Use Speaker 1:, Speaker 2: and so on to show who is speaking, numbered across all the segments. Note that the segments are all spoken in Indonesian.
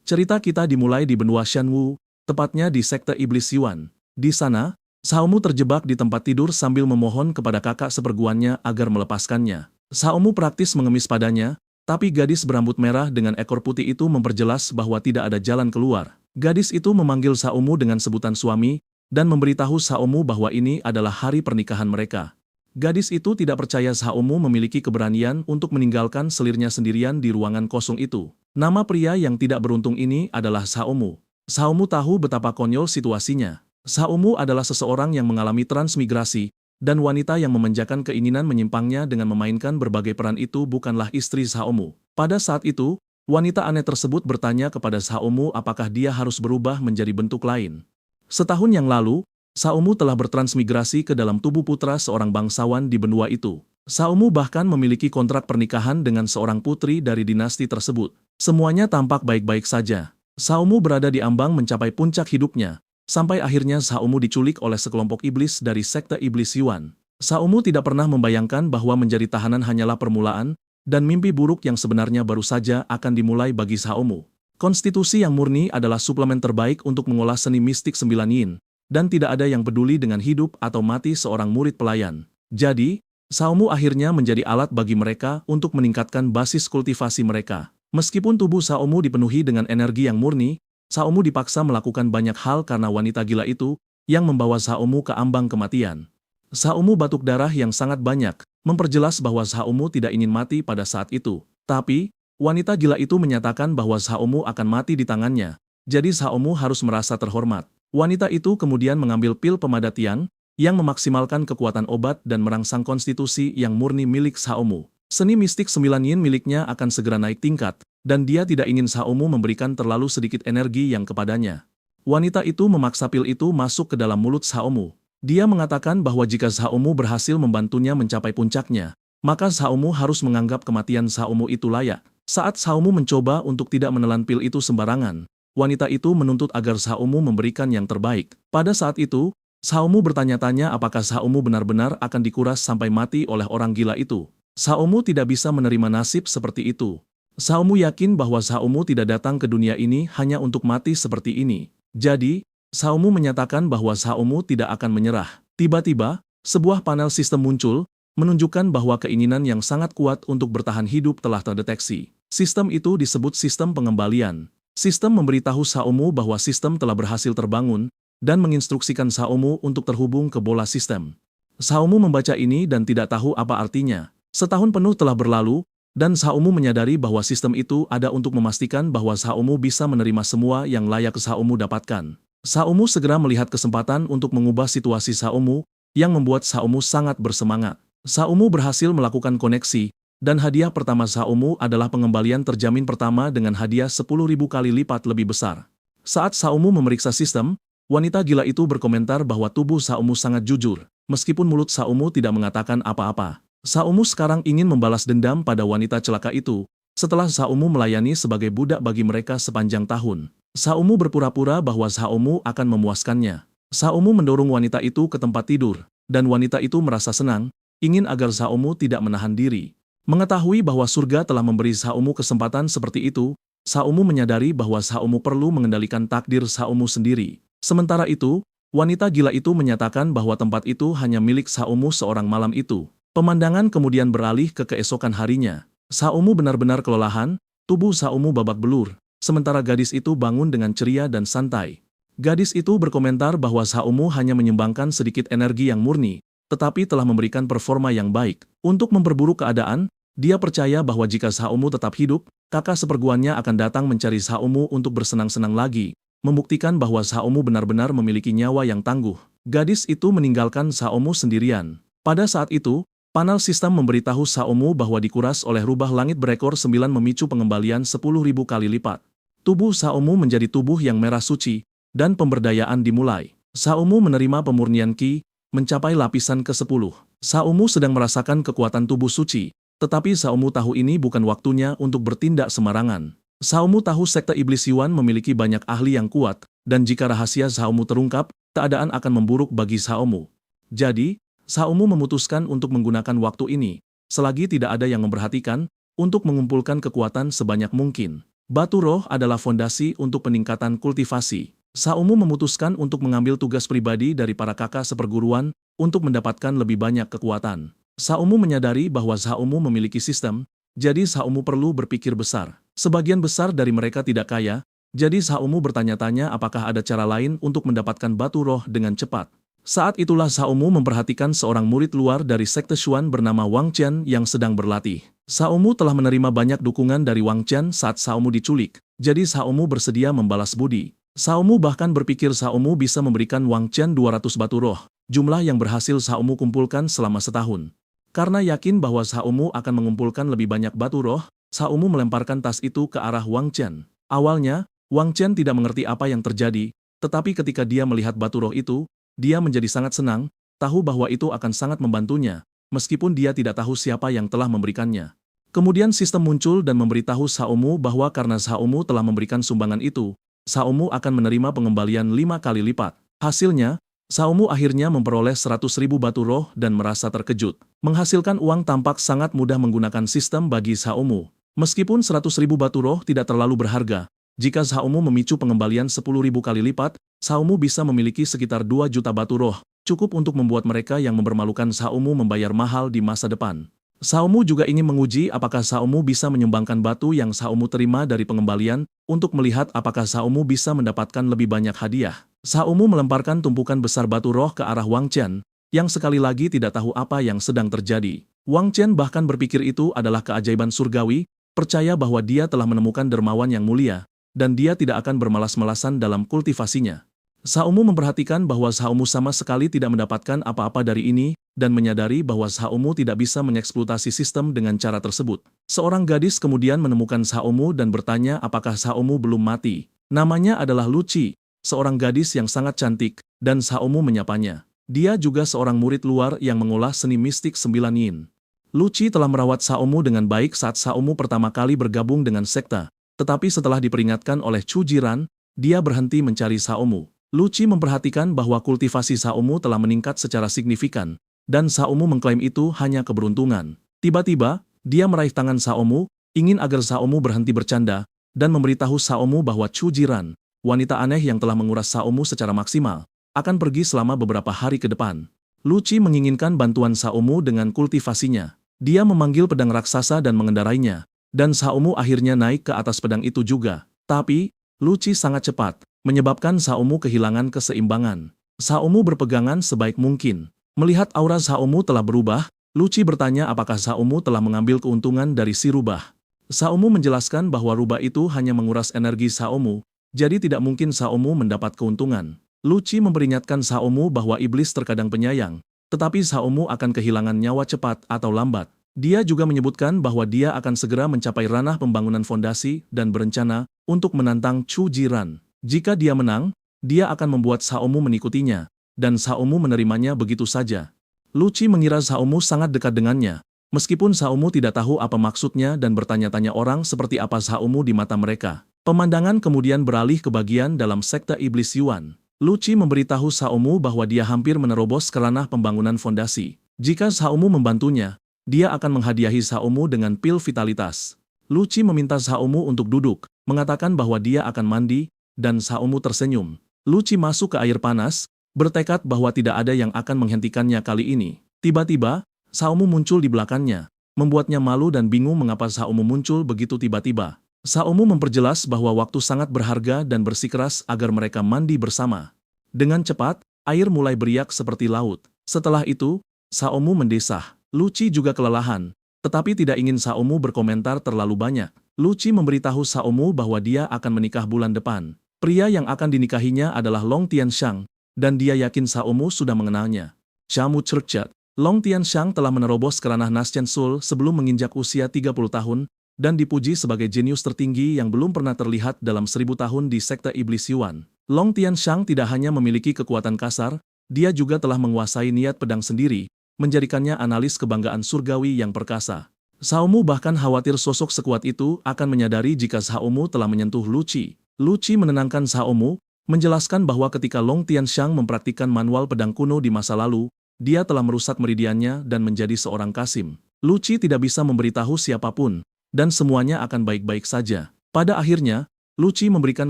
Speaker 1: Cerita kita dimulai di benua Shanwu, tepatnya di sekte Iblis Yuan. Di sana, Xiaomu terjebak di tempat tidur sambil memohon kepada kakak seperguruannya agar melepaskannya. Xiaomu praktis mengemis padanya, tapi gadis berambut merah dengan ekor putih itu memperjelas bahwa tidak ada jalan keluar. Gadis itu memanggil Xiaomu dengan sebutan suami, dan memberitahu Xiaomu bahwa ini adalah hari pernikahan mereka. Gadis itu tidak percaya Xiaomu memiliki keberanian untuk meninggalkan selirnya sendirian di ruangan kosong itu. Nama pria yang tidak beruntung ini adalah Xiaomu. Xiaomu tahu betapa konyol situasinya. Xiaomu adalah seseorang yang mengalami transmigrasi, dan wanita yang memanjakan keinginan menyimpangnya dengan memainkan berbagai peran itu bukanlah istri Xiaomu. Pada saat itu, wanita aneh tersebut bertanya kepada Xiaomu apakah dia harus berubah menjadi bentuk lain. Setahun yang lalu, Xiaomu telah bertransmigrasi ke dalam tubuh putra seorang bangsawan di benua itu. Xiaomu bahkan memiliki kontrak pernikahan dengan seorang putri dari dinasti tersebut. Semuanya tampak baik-baik saja. Xiaomu berada di ambang mencapai puncak hidupnya, sampai akhirnya Xiaomu diculik oleh sekelompok iblis dari sekte Iblis Yuan. Xiaomu tidak pernah membayangkan bahwa menjadi tahanan hanyalah permulaan, dan mimpi buruk yang sebenarnya baru saja akan dimulai bagi Xiaomu. Konstitusi yang murni adalah suplemen terbaik untuk mengolah seni mistik 9 yin, dan tidak ada yang peduli dengan hidup atau mati seorang murid pelayan. Jadi, Xiaomu akhirnya menjadi alat bagi mereka untuk meningkatkan basis kultivasi mereka. Meskipun tubuh Xiaomu dipenuhi dengan energi yang murni, Xiaomu dipaksa melakukan banyak hal karena wanita gila itu yang membawa Xiaomu ke ambang kematian. Xiaomu batuk darah yang sangat banyak, memperjelas bahwa Xiaomu tidak ingin mati pada saat itu. Tapi, wanita gila itu menyatakan bahwa Xiaomu akan mati di tangannya, jadi Xiaomu harus merasa terhormat. Wanita itu kemudian mengambil pil pemadatian yang memaksimalkan kekuatan obat dan merangsang konstitusi yang murni milik Xiaomu. Seni mistik 9 yin miliknya akan segera naik tingkat, dan dia tidak ingin Xiaomu memberikan terlalu sedikit energi yang kepadanya. Wanita itu memaksa pil itu masuk ke dalam mulut Xiaomu. Dia mengatakan bahwa jika Xiaomu berhasil membantunya mencapai puncaknya, maka Xiaomu harus menganggap kematian Xiaomu itu layak. Saat Xiaomu mencoba untuk tidak menelan pil itu sembarangan, wanita itu menuntut agar Xiaomu memberikan yang terbaik. Pada saat itu, Xiaomu bertanya-tanya apakah Xiaomu benar-benar akan dikuras sampai mati oleh orang gila itu. Xiaomu tidak bisa menerima nasib seperti itu. Xiaomu yakin bahwa Xiaomu tidak datang ke dunia ini hanya untuk mati seperti ini. Jadi, Xiaomu menyatakan bahwa Xiaomu tidak akan menyerah. Tiba-tiba, sebuah panel sistem muncul, menunjukkan bahwa keinginan yang sangat kuat untuk bertahan hidup telah terdeteksi. Sistem itu disebut sistem pengembalian. Sistem memberitahu Xiaomu bahwa sistem telah berhasil terbangun, dan menginstruksikan Xiaomu untuk terhubung ke bola sistem. Xiaomu membaca ini dan tidak tahu apa artinya. Setahun penuh telah berlalu, dan Xiaomu menyadari bahwa sistem itu ada untuk memastikan bahwa Xiaomu bisa menerima semua yang layak Xiaomu dapatkan. Xiaomu segera melihat kesempatan untuk mengubah situasi Xiaomu, yang membuat Xiaomu sangat bersemangat. Xiaomu berhasil melakukan koneksi, dan hadiah pertama Xiaomu adalah pengembalian terjamin pertama dengan hadiah 10.000 kali lipat lebih besar. Saat Xiaomu memeriksa sistem, wanita gila itu berkomentar bahwa tubuh Xiaomu sangat jujur, meskipun mulut Xiaomu tidak mengatakan apa-apa. Xiaomu sekarang ingin membalas dendam pada wanita celaka itu, setelah Xiaomu melayani sebagai budak bagi mereka sepanjang tahun. Xiaomu berpura-pura bahwa Xiaomu akan memuaskannya. Xiaomu mendorong wanita itu ke tempat tidur, dan wanita itu merasa senang, ingin agar Xiaomu tidak menahan diri. Mengetahui bahwa surga telah memberi Xiaomu kesempatan seperti itu, Xiaomu menyadari bahwa Xiaomu perlu mengendalikan takdir Xiaomu sendiri. Sementara itu, wanita gila itu menyatakan bahwa tempat itu hanya milik Xiaomu seorang malam itu. Pemandangan kemudian beralih ke keesokan harinya. Xiaomu benar-benar kelelahan, tubuh Xiaomu babak belur, sementara gadis itu bangun dengan ceria dan santai. Gadis itu berkomentar bahwa Xiaomu hanya menyumbangkan sedikit energi yang murni, tetapi telah memberikan performa yang baik. Untuk memperburuk keadaan, dia percaya bahwa jika Xiaomu tetap hidup, kakak seperguruannya akan datang mencari Xiaomu untuk bersenang-senang lagi, membuktikan bahwa Xiaomu benar-benar memiliki nyawa yang tangguh. Gadis itu meninggalkan Xiaomu sendirian. Pada saat itu, panel sistem memberitahu Xiaomu bahwa dikuras oleh rubah langit berekor 9 memicu pengembalian 10.000 kali lipat. Tubuh Xiaomu menjadi tubuh yang merah suci, dan pemberdayaan dimulai. Xiaomu menerima pemurnian Qi, mencapai lapisan ke-10. Xiaomu sedang merasakan kekuatan tubuh suci, tetapi Xiaomu tahu ini bukan waktunya untuk bertindak sembarangan. Xiaomu tahu sekte Iblis Yuan memiliki banyak ahli yang kuat, dan jika rahasia Xiaomu terungkap, keadaan akan memburuk bagi Xiaomu. Jadi, Xiaomu memutuskan untuk menggunakan waktu ini, selagi tidak ada yang memperhatikan, untuk mengumpulkan kekuatan sebanyak mungkin. Batu roh adalah fondasi untuk peningkatan kultivasi. Saumu memutuskan untuk mengambil tugas pribadi dari para kakak seperguruan untuk mendapatkan lebih banyak kekuatan. Saumu menyadari bahwa Saumu memiliki sistem, jadi Saumu perlu berpikir besar. Sebagian besar dari mereka tidak kaya, jadi Saumu bertanya-tanya apakah ada cara lain untuk mendapatkan batu roh dengan cepat. Saat itulah Saumu memperhatikan seorang murid luar dari sekte Xuan bernama Wang Qian yang sedang berlatih. Saumu telah menerima banyak dukungan dari Wang Qian saat Saumu diculik, jadi Saumu bersedia membalas budi. Saumu bahkan berpikir Saumu bisa memberikan Wang Qian 200 batu roh, jumlah yang berhasil Saumu kumpulkan selama setahun. Karena yakin bahwa Saumu akan mengumpulkan lebih banyak batu roh, Saumu melemparkan tas itu ke arah Wang Qian. Awalnya, Wang Qian tidak mengerti apa yang terjadi, tetapi ketika dia melihat batu roh itu, dia menjadi sangat senang, tahu bahwa itu akan sangat membantunya, meskipun dia tidak tahu siapa yang telah memberikannya. Kemudian sistem muncul dan memberitahu Saumu bahwa karena Saumu telah memberikan sumbangan itu, Saumu akan menerima pengembalian 5 kali lipat. Hasilnya, Saumu akhirnya memperoleh 100.000 batu roh dan merasa terkejut. Menghasilkan uang tampak sangat mudah menggunakan sistem bagi Saumu. Meskipun 100.000 batu roh tidak terlalu berharga, jika Saumu memicu pengembalian 10.000 kali lipat, Saumu bisa memiliki sekitar 2 juta batu roh, cukup untuk membuat mereka yang mempermalukan Saumu membayar mahal di masa depan. Saumu juga ingin menguji apakah Saumu bisa menyumbangkan batu yang Saumu terima dari pengembalian, untuk melihat apakah Saumu bisa mendapatkan lebih banyak hadiah. Saumu melemparkan tumpukan besar batu roh ke arah Wang Qian, yang sekali lagi tidak tahu apa yang sedang terjadi. Wang Qian bahkan berpikir itu adalah keajaiban surgawi, percaya bahwa dia telah menemukan dermawan yang mulia, dan dia tidak akan bermalas-malasan dalam kultivasinya. Saumu memperhatikan bahwa Saumu sama sekali tidak mendapatkan apa-apa dari ini, dan menyadari bahwa Saumu tidak bisa mengeksploitasi sistem dengan cara tersebut. Seorang gadis kemudian menemukan Saumu dan bertanya apakah Saumu belum mati. Namanya adalah Luci, seorang gadis yang sangat cantik, dan Saumu menyapanya. Dia juga seorang murid luar yang mengolah seni mistik 9 yin. Luci telah merawat Saumu dengan baik saat Saumu pertama kali bergabung dengan sekte. Tetapi setelah diperingatkan oleh Chu Jiran, dia berhenti mencari Saumu. Luci memperhatikan bahwa kultivasi Saumu telah meningkat secara signifikan, dan Saumu mengklaim itu hanya keberuntungan. Tiba-tiba, dia meraih tangan Saumu, ingin agar Saumu berhenti bercanda, dan memberitahu Saumu bahwa Chu Jiran, wanita aneh yang telah menguras Saumu secara maksimal, akan pergi selama beberapa hari ke depan. Luci menginginkan bantuan Saumu dengan kultivasinya. Dia memanggil pedang raksasa dan mengendarainya. Dan Saumu akhirnya naik ke atas pedang itu juga. Tapi, Luci sangat cepat, menyebabkan Saumu kehilangan keseimbangan. Saumu berpegangan sebaik mungkin. Melihat aura Saumu telah berubah, Luci bertanya apakah Saumu telah mengambil keuntungan dari si rubah. Saumu menjelaskan bahwa rubah itu hanya menguras energi Saumu, jadi tidak mungkin Saumu mendapat keuntungan. Luci memperingatkan Saumu bahwa iblis terkadang penyayang, tetapi Saumu akan kehilangan nyawa cepat atau lambat. Dia juga menyebutkan bahwa dia akan segera mencapai ranah pembangunan fondasi dan berencana untuk menantang Chu Jiran. Jika dia menang, dia akan membuat Saumu mengikutinya, dan Saumu menerimanya begitu saja. Luci mengira Saumu sangat dekat dengannya, meskipun Saumu tidak tahu apa maksudnya dan bertanya-tanya orang seperti apa Saumu di mata mereka. Pemandangan kemudian beralih ke bagian dalam sekte iblis Yuan. Luci memberitahu Saumu bahwa dia hampir menerobos ke ranah pembangunan fondasi. Jika Saumu membantunya, dia akan menghadiahi Saumu dengan pil vitalitas. Luci meminta Saumu untuk duduk, mengatakan bahwa dia akan mandi, dan Saumu tersenyum. Luci masuk ke air panas, bertekad bahwa tidak ada yang akan menghentikannya kali ini. Tiba-tiba, Saumu muncul di belakangnya, membuatnya malu dan bingung mengapa Saumu muncul begitu tiba-tiba. Saumu memperjelas bahwa waktu sangat berharga dan bersikeras agar mereka mandi bersama. Dengan cepat, air mulai beriak seperti laut. Setelah itu, Saumu mendesah. Luci juga kelelahan, tetapi tidak ingin Saumu berkomentar terlalu banyak. Luci memberitahu Saumu bahwa dia akan menikah bulan depan. Pria yang akan dinikahinya adalah Long Tianxiang, dan dia yakin Saumu sudah mengenalnya. Camu cercat, Long Tianxiang telah menerobos ke ranah Nastian Sul sebelum menginjak usia 30 tahun, dan dipuji sebagai jenius tertinggi yang belum pernah terlihat dalam 1000 tahun di sekte iblis Yuan. Long Tianxiang tidak hanya memiliki kekuatan kasar, dia juga telah menguasai niat pedang sendiri, menjadikannya analis kebanggaan surgawi yang perkasa. Saumu bahkan khawatir sosok sekuat itu akan menyadari jika Saumu telah menyentuh Luci. Luci menenangkan Saumu, menjelaskan bahwa ketika Long Tianxiang mempraktikkan manual pedang kuno di masa lalu, dia telah merusak meridiannya dan menjadi seorang kasim. Luci tidak bisa memberitahu siapapun, dan semuanya akan baik-baik saja. Pada akhirnya, Luci memberikan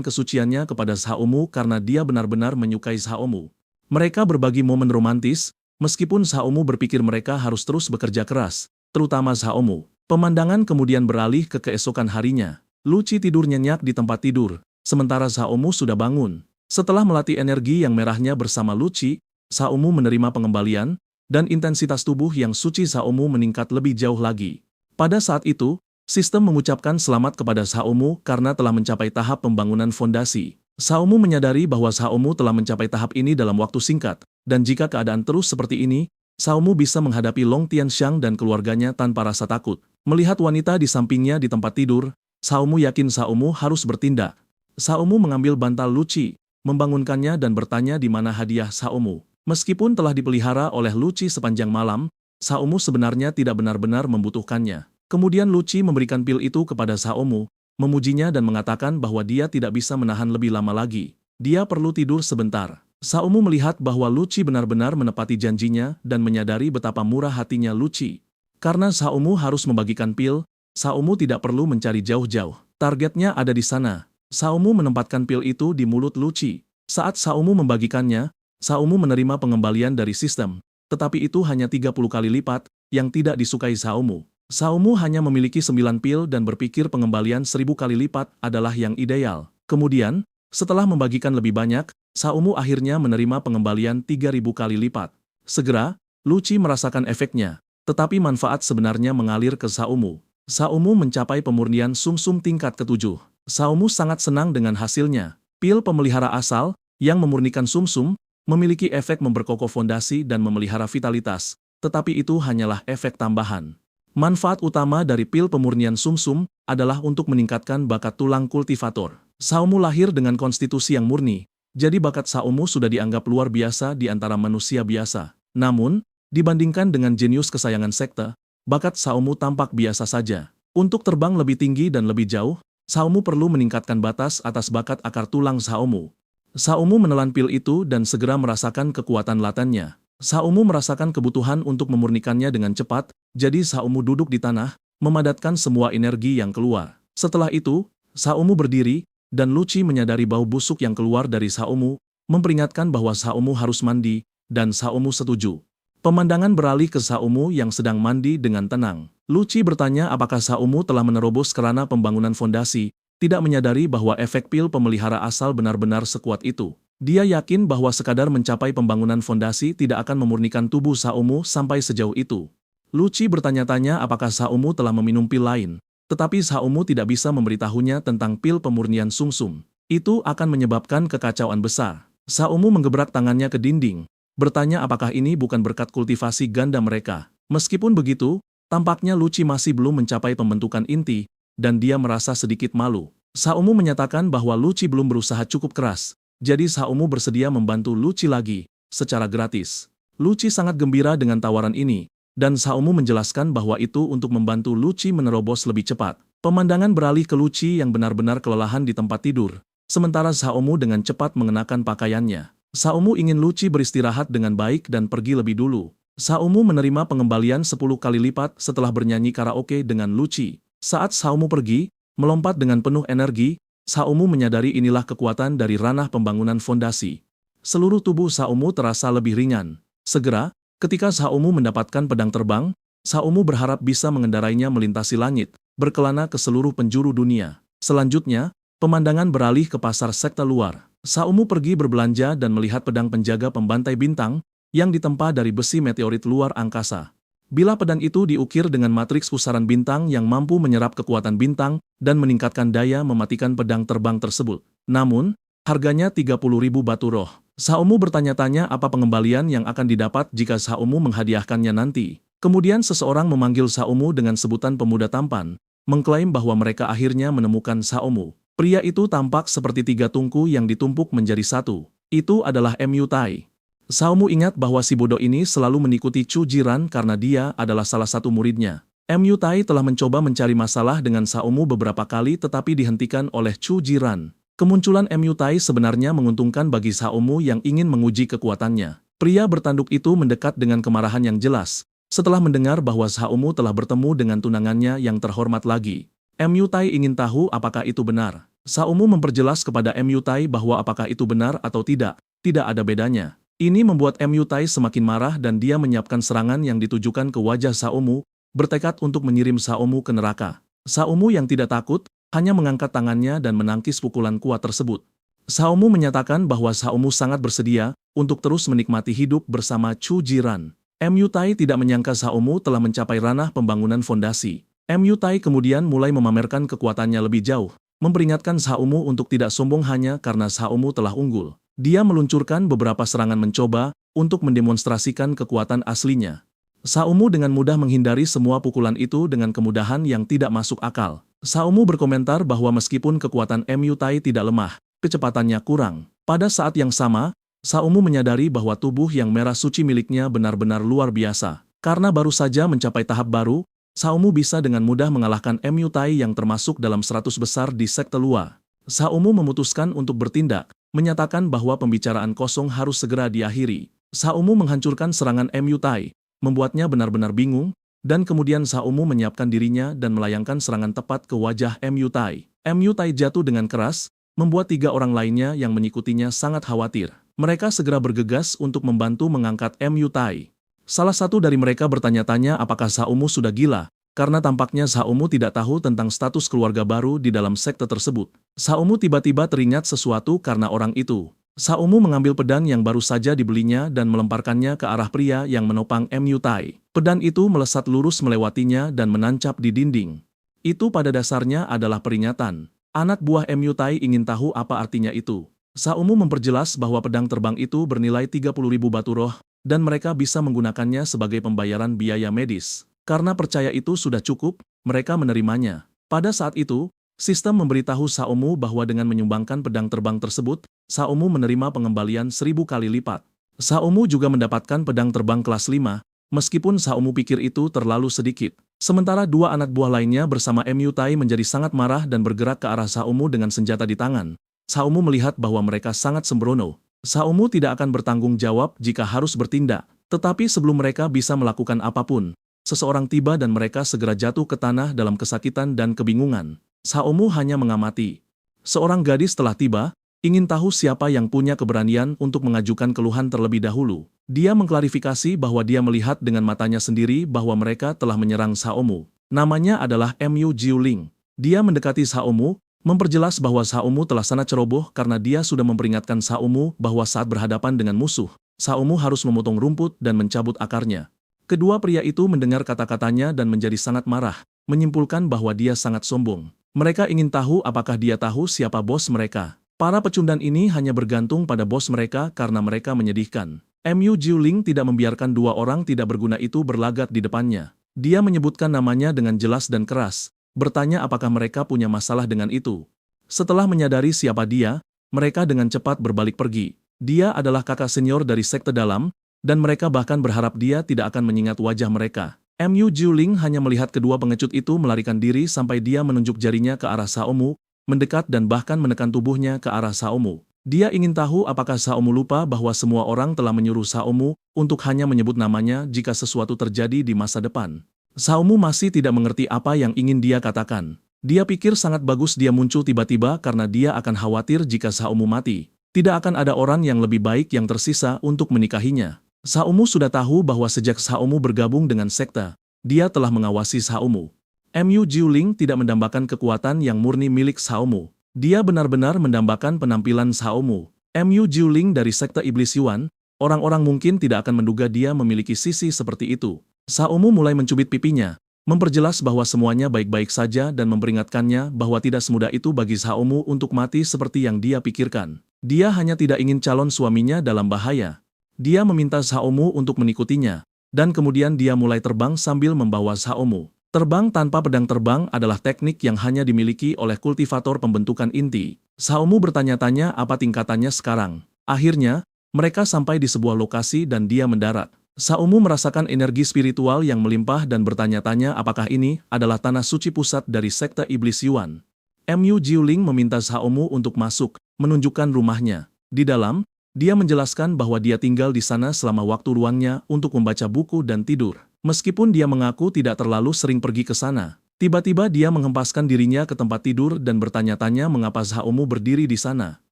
Speaker 1: kesuciannya kepada Xiaomu karena dia benar-benar menyukai Xiaomu. Mereka berbagi momen romantis, meskipun Xiaomu berpikir mereka harus terus bekerja keras, terutama Xiaomu. Pemandangan kemudian beralih ke keesokan harinya. Luci tidur nyenyak di tempat tidur, sementara Xiaomu sudah bangun. Setelah melatih energi yang merahnya bersama Luci, Xiaomu menerima pengembalian, dan intensitas tubuh yang suci Xiaomu meningkat lebih jauh lagi. Pada saat itu, sistem mengucapkan selamat kepada Xiaomu karena telah mencapai tahap pembangunan fondasi. Xiaomu menyadari bahwa Xiaomu telah mencapai tahap ini dalam waktu singkat, dan jika keadaan terus seperti ini, Xiaomu bisa menghadapi Long Tianxiang dan keluarganya tanpa rasa takut. Melihat wanita di sampingnya di tempat tidur, Xiaomu yakin Xiaomu harus bertindak. Xiaomu mengambil bantal Luci, membangunkannya dan bertanya di mana hadiah Xiaomu. Meskipun telah dipelihara oleh Luci sepanjang malam, Xiaomu sebenarnya tidak benar-benar membutuhkannya. Kemudian Luci memberikan pil itu kepada Xiaomu, memujinya dan mengatakan bahwa dia tidak bisa menahan lebih lama lagi. Dia perlu tidur sebentar. Xiaomu melihat bahwa Luci benar-benar menepati janjinya dan menyadari betapa murah hatinya Luci. Karena Xiaomu harus membagikan pil, Xiaomu tidak perlu mencari jauh-jauh. Targetnya ada di sana. Xiaomu menempatkan pil itu di mulut Luci. Saat Xiaomu membagikannya, Xiaomu menerima pengembalian dari sistem, tetapi itu hanya 30 kali lipat, yang tidak disukai Xiaomu. Xiaomu hanya memiliki 9 pil dan berpikir pengembalian 1000 kali lipat adalah yang ideal. Kemudian, setelah membagikan lebih banyak, Xiaomu akhirnya menerima pengembalian 3000 kali lipat. Segera, Luci merasakan efeknya, tetapi manfaat sebenarnya mengalir ke Xiaomu. Xiaomu mencapai pemurnian sumsum tingkat ke-7. Xiaomu sangat senang dengan hasilnya. Pil pemelihara asal, yang memurnikan sumsum, memiliki efek memperkokoh fondasi dan memelihara vitalitas, tetapi itu hanyalah efek tambahan. Manfaat utama dari pil pemurnian sumsum adalah untuk meningkatkan bakat tulang kultivator. Xiaomu lahir dengan konstitusi yang murni, jadi bakat Xiaomu sudah dianggap luar biasa di antara manusia biasa. Namun, dibandingkan dengan jenius kesayangan sekte, bakat Xiaomu tampak biasa saja. Untuk terbang lebih tinggi dan lebih jauh, Xiaomu perlu meningkatkan batas atas bakat akar tulang Xiaomu. Xiaomu menelan pil itu dan segera merasakan kekuatan latennya. Xiaomu merasakan kebutuhan untuk memurnikannya dengan cepat, jadi Xiaomu duduk di tanah, memadatkan semua energi yang keluar. Setelah itu, Xiaomu berdiri, dan Luci menyadari bau busuk yang keluar dari Xiaomu, memperingatkan bahwa Xiaomu harus mandi, dan Xiaomu setuju. Pemandangan beralih ke Xiaomu yang sedang mandi dengan tenang. Luci bertanya apakah Xiaomu telah menerobos kerana pembangunan fondasi, tidak menyadari bahwa efek pil pemelihara asal benar-benar sekuat itu. Dia yakin bahwa sekadar mencapai pembangunan fondasi tidak akan memurnikan tubuh Xiaomu sampai sejauh itu. Luci bertanya-tanya apakah Xiaomu telah meminum pil lain, tetapi Xiaomu tidak bisa memberitahunya tentang pil pemurnian sumsum. Itu akan menyebabkan kekacauan besar. Xiaomu menggebrak tangannya ke dinding, bertanya apakah ini bukan berkat kultivasi ganda mereka. Meskipun begitu, tampaknya Luci masih belum mencapai pembentukan inti, dan dia merasa sedikit malu. Xiaomu menyatakan bahwa Luci belum berusaha cukup keras. Jadi Xiaomu bersedia membantu Luci lagi, secara gratis. Luci sangat gembira dengan tawaran ini, dan Xiaomu menjelaskan bahwa itu untuk membantu Luci menerobos lebih cepat. Pemandangan beralih ke Luci yang benar-benar kelelahan di tempat tidur, sementara Xiaomu dengan cepat mengenakan pakaiannya. Xiaomu ingin Luci beristirahat dengan baik dan pergi lebih dulu. Xiaomu menerima pengembalian 10 kali lipat setelah bernyanyi karaoke dengan Luci. Saat Xiaomu pergi, melompat dengan penuh energi, Xiaomu menyadari inilah kekuatan dari ranah pembangunan fondasi. Seluruh tubuh Xiaomu terasa lebih ringan. Segera, ketika Xiaomu mendapatkan pedang terbang, Xiaomu berharap bisa mengendarainya melintasi langit, berkelana ke seluruh penjuru dunia. Selanjutnya, pemandangan beralih ke pasar sekte luar. Xiaomu pergi berbelanja dan melihat pedang penjaga pembantai bintang, yang ditempa dari besi meteorit luar angkasa. Bila pedang itu diukir dengan matriks pusaran bintang yang mampu menyerap kekuatan bintang dan meningkatkan daya mematikan pedang terbang tersebut. Namun, harganya 30.000 batu roh. Xiaomu bertanya-tanya apa pengembalian yang akan didapat jika Xiaomu menghadiahkannya nanti. Kemudian seseorang memanggil Xiaomu dengan sebutan pemuda tampan, mengklaim bahwa mereka akhirnya menemukan Xiaomu. Pria itu tampak seperti 3 tungku yang ditumpuk menjadi satu. Itu adalah Mu Tai. Xiaomu ingat bahwa si bodoh ini selalu mengikuti Chu Jiran karena dia adalah salah satu muridnya. Mu Tai telah mencoba mencari masalah dengan Xiaomu beberapa kali tetapi dihentikan oleh Chu Jiran. Kemunculan Mu Tai sebenarnya menguntungkan bagi Xiaomu yang ingin menguji kekuatannya. Pria bertanduk itu mendekat dengan kemarahan yang jelas, setelah mendengar bahwa Xiaomu telah bertemu dengan tunangannya yang terhormat lagi. Mu Tai ingin tahu apakah itu benar. Saumu memperjelas kepada Mu Tai bahwa apakah itu benar atau tidak ada bedanya. Ini membuat Mu Tai semakin marah dan dia menyiapkan serangan yang ditujukan ke wajah Saumu, bertekad untuk menyirim Saumu ke neraka. Saumu yang tidak takut, hanya mengangkat tangannya dan menangkis pukulan kuat tersebut. Saumu menyatakan bahwa Saumu sangat bersedia untuk terus menikmati hidup bersama Chu Jiran. Mu Tai tidak menyangka Saumu telah mencapai ranah pembangunan fondasi. Mu Tai kemudian mulai memamerkan kekuatannya lebih jauh, memperingatkan Saumu untuk tidak sombong hanya karena Saumu telah unggul. Dia meluncurkan beberapa serangan mencoba untuk mendemonstrasikan kekuatan aslinya. Saumu dengan mudah menghindari semua pukulan itu dengan kemudahan yang tidak masuk akal. Saumu berkomentar bahwa meskipun kekuatan Mu Tai tidak lemah, kecepatannya kurang. Pada saat yang sama, Saumu menyadari bahwa tubuh yang merah suci miliknya benar-benar luar biasa. Karena baru saja mencapai tahap baru, Saumu bisa dengan mudah mengalahkan Mu Tai yang termasuk dalam 100 besar di sekte Lua. Saumu memutuskan untuk bertindak, menyatakan bahwa pembicaraan kosong harus segera diakhiri. Saumu menghancurkan serangan Mu Tai, membuatnya benar-benar bingung, dan kemudian Saumu menyiapkan dirinya dan melayangkan serangan tepat ke wajah Mu Tai. Mu Tai jatuh dengan keras, membuat 3 orang lainnya yang mengikutinya sangat khawatir. Mereka segera bergegas untuk membantu mengangkat Mu Tai. Salah satu dari mereka bertanya-tanya apakah Saumu sudah gila, karena tampaknya Saumu tidak tahu tentang status keluarga baru di dalam sekte tersebut. Saumu tiba-tiba teringat sesuatu karena orang itu. Saumu mengambil pedang yang baru saja dibelinya dan melemparkannya ke arah pria yang menopang Mu Tai. Pedang itu melesat lurus melewatinya dan menancap di dinding. Itu pada dasarnya adalah peringatan. Anak buah Mu Tai ingin tahu apa artinya itu. Saumu memperjelas bahwa pedang terbang itu bernilai 30.000 batu roh, dan mereka bisa menggunakannya sebagai pembayaran biaya medis. Karena percaya itu sudah cukup, mereka menerimanya. Pada saat itu, sistem memberitahu Saumu bahwa dengan menyumbangkan pedang terbang tersebut, Saumu menerima pengembalian 1000 kali lipat. Saumu juga mendapatkan pedang terbang kelas 5, meskipun Saumu pikir itu terlalu sedikit. Sementara 2 anak buah lainnya bersama Mu Tai menjadi sangat marah dan bergerak ke arah Saumu dengan senjata di tangan. Saumu melihat bahwa mereka sangat sembrono. Saumu tidak akan bertanggung jawab jika harus bertindak. Tetapi sebelum mereka bisa melakukan apapun, seseorang tiba dan mereka segera jatuh ke tanah dalam kesakitan dan kebingungan. Saumu hanya mengamati. Seorang gadis telah tiba, ingin tahu siapa yang punya keberanian untuk mengajukan keluhan terlebih dahulu. Dia mengklarifikasi bahwa dia melihat dengan matanya sendiri bahwa mereka telah menyerang Saumu. Namanya adalah Mu Jiuling. Dia mendekati Saumu, memperjelas bahwa Saumu telah sangat ceroboh karena dia sudah memperingatkan Saumu bahwa saat berhadapan dengan musuh, Saumu harus memotong rumput dan mencabut akarnya. Kedua pria itu mendengar kata-katanya dan menjadi sangat marah, menyimpulkan bahwa dia sangat sombong. Mereka ingin tahu apakah dia tahu siapa bos mereka. Para pecundang ini hanya bergantung pada bos mereka karena mereka menyedihkan. Mu Jiuling tidak membiarkan 2 orang tidak berguna itu berlagak di depannya. Dia menyebutkan namanya dengan jelas dan keras, bertanya apakah mereka punya masalah dengan itu. Setelah menyadari siapa dia, mereka dengan cepat berbalik pergi. Dia adalah kakak senior dari sekte dalam, dan mereka bahkan berharap dia tidak akan mengingat wajah mereka. Mu Jiuling hanya melihat kedua pengecut itu melarikan diri sampai dia menunjuk jarinya ke arah Saumu, mendekat dan bahkan menekan tubuhnya ke arah Saumu. Dia ingin tahu apakah Saumu lupa bahwa semua orang telah menyuruh Saumu untuk hanya menyebut namanya jika sesuatu terjadi di masa depan. Saumu masih tidak mengerti apa yang ingin dia katakan. Dia pikir sangat bagus dia muncul tiba-tiba karena dia akan khawatir jika Saumu mati. Tidak akan ada orang yang lebih baik yang tersisa untuk menikahinya. Saumu sudah tahu bahwa sejak Saumu bergabung dengan sekte, dia telah mengawasi Saumu. Mu Jiuling tidak mendambakan kekuatan yang murni milik Saumu. Dia benar-benar mendambakan penampilan Saumu. Mu Jiuling dari sekte Iblis Yuan, orang-orang mungkin tidak akan menduga dia memiliki sisi seperti itu. Saumu mulai mencubit pipinya, memperjelas bahwa semuanya baik-baik saja dan memperingatkannya bahwa tidak semudah itu bagi Saumu untuk mati seperti yang dia pikirkan. Dia hanya tidak ingin calon suaminya dalam bahaya. Dia meminta Saumu untuk mengikutinya, dan kemudian dia mulai terbang sambil membawa Saumu. Terbang tanpa pedang terbang adalah teknik yang hanya dimiliki oleh kultivator pembentukan inti. Saumu bertanya-tanya apa tingkatannya sekarang. Akhirnya, mereka sampai di sebuah lokasi dan dia mendarat. Saumu merasakan energi spiritual yang melimpah dan bertanya-tanya apakah ini adalah tanah suci pusat dari sekte Iblis Yuan. Mu Jiuling meminta Saumu untuk masuk, menunjukkan rumahnya. Di dalam, dia menjelaskan bahwa dia tinggal di sana selama waktu luangnya untuk membaca buku dan tidur. Meskipun dia mengaku tidak terlalu sering pergi ke sana, Tiba-tiba dia menghempaskan dirinya ke tempat tidur dan bertanya-tanya mengapa Saomu berdiri di sana.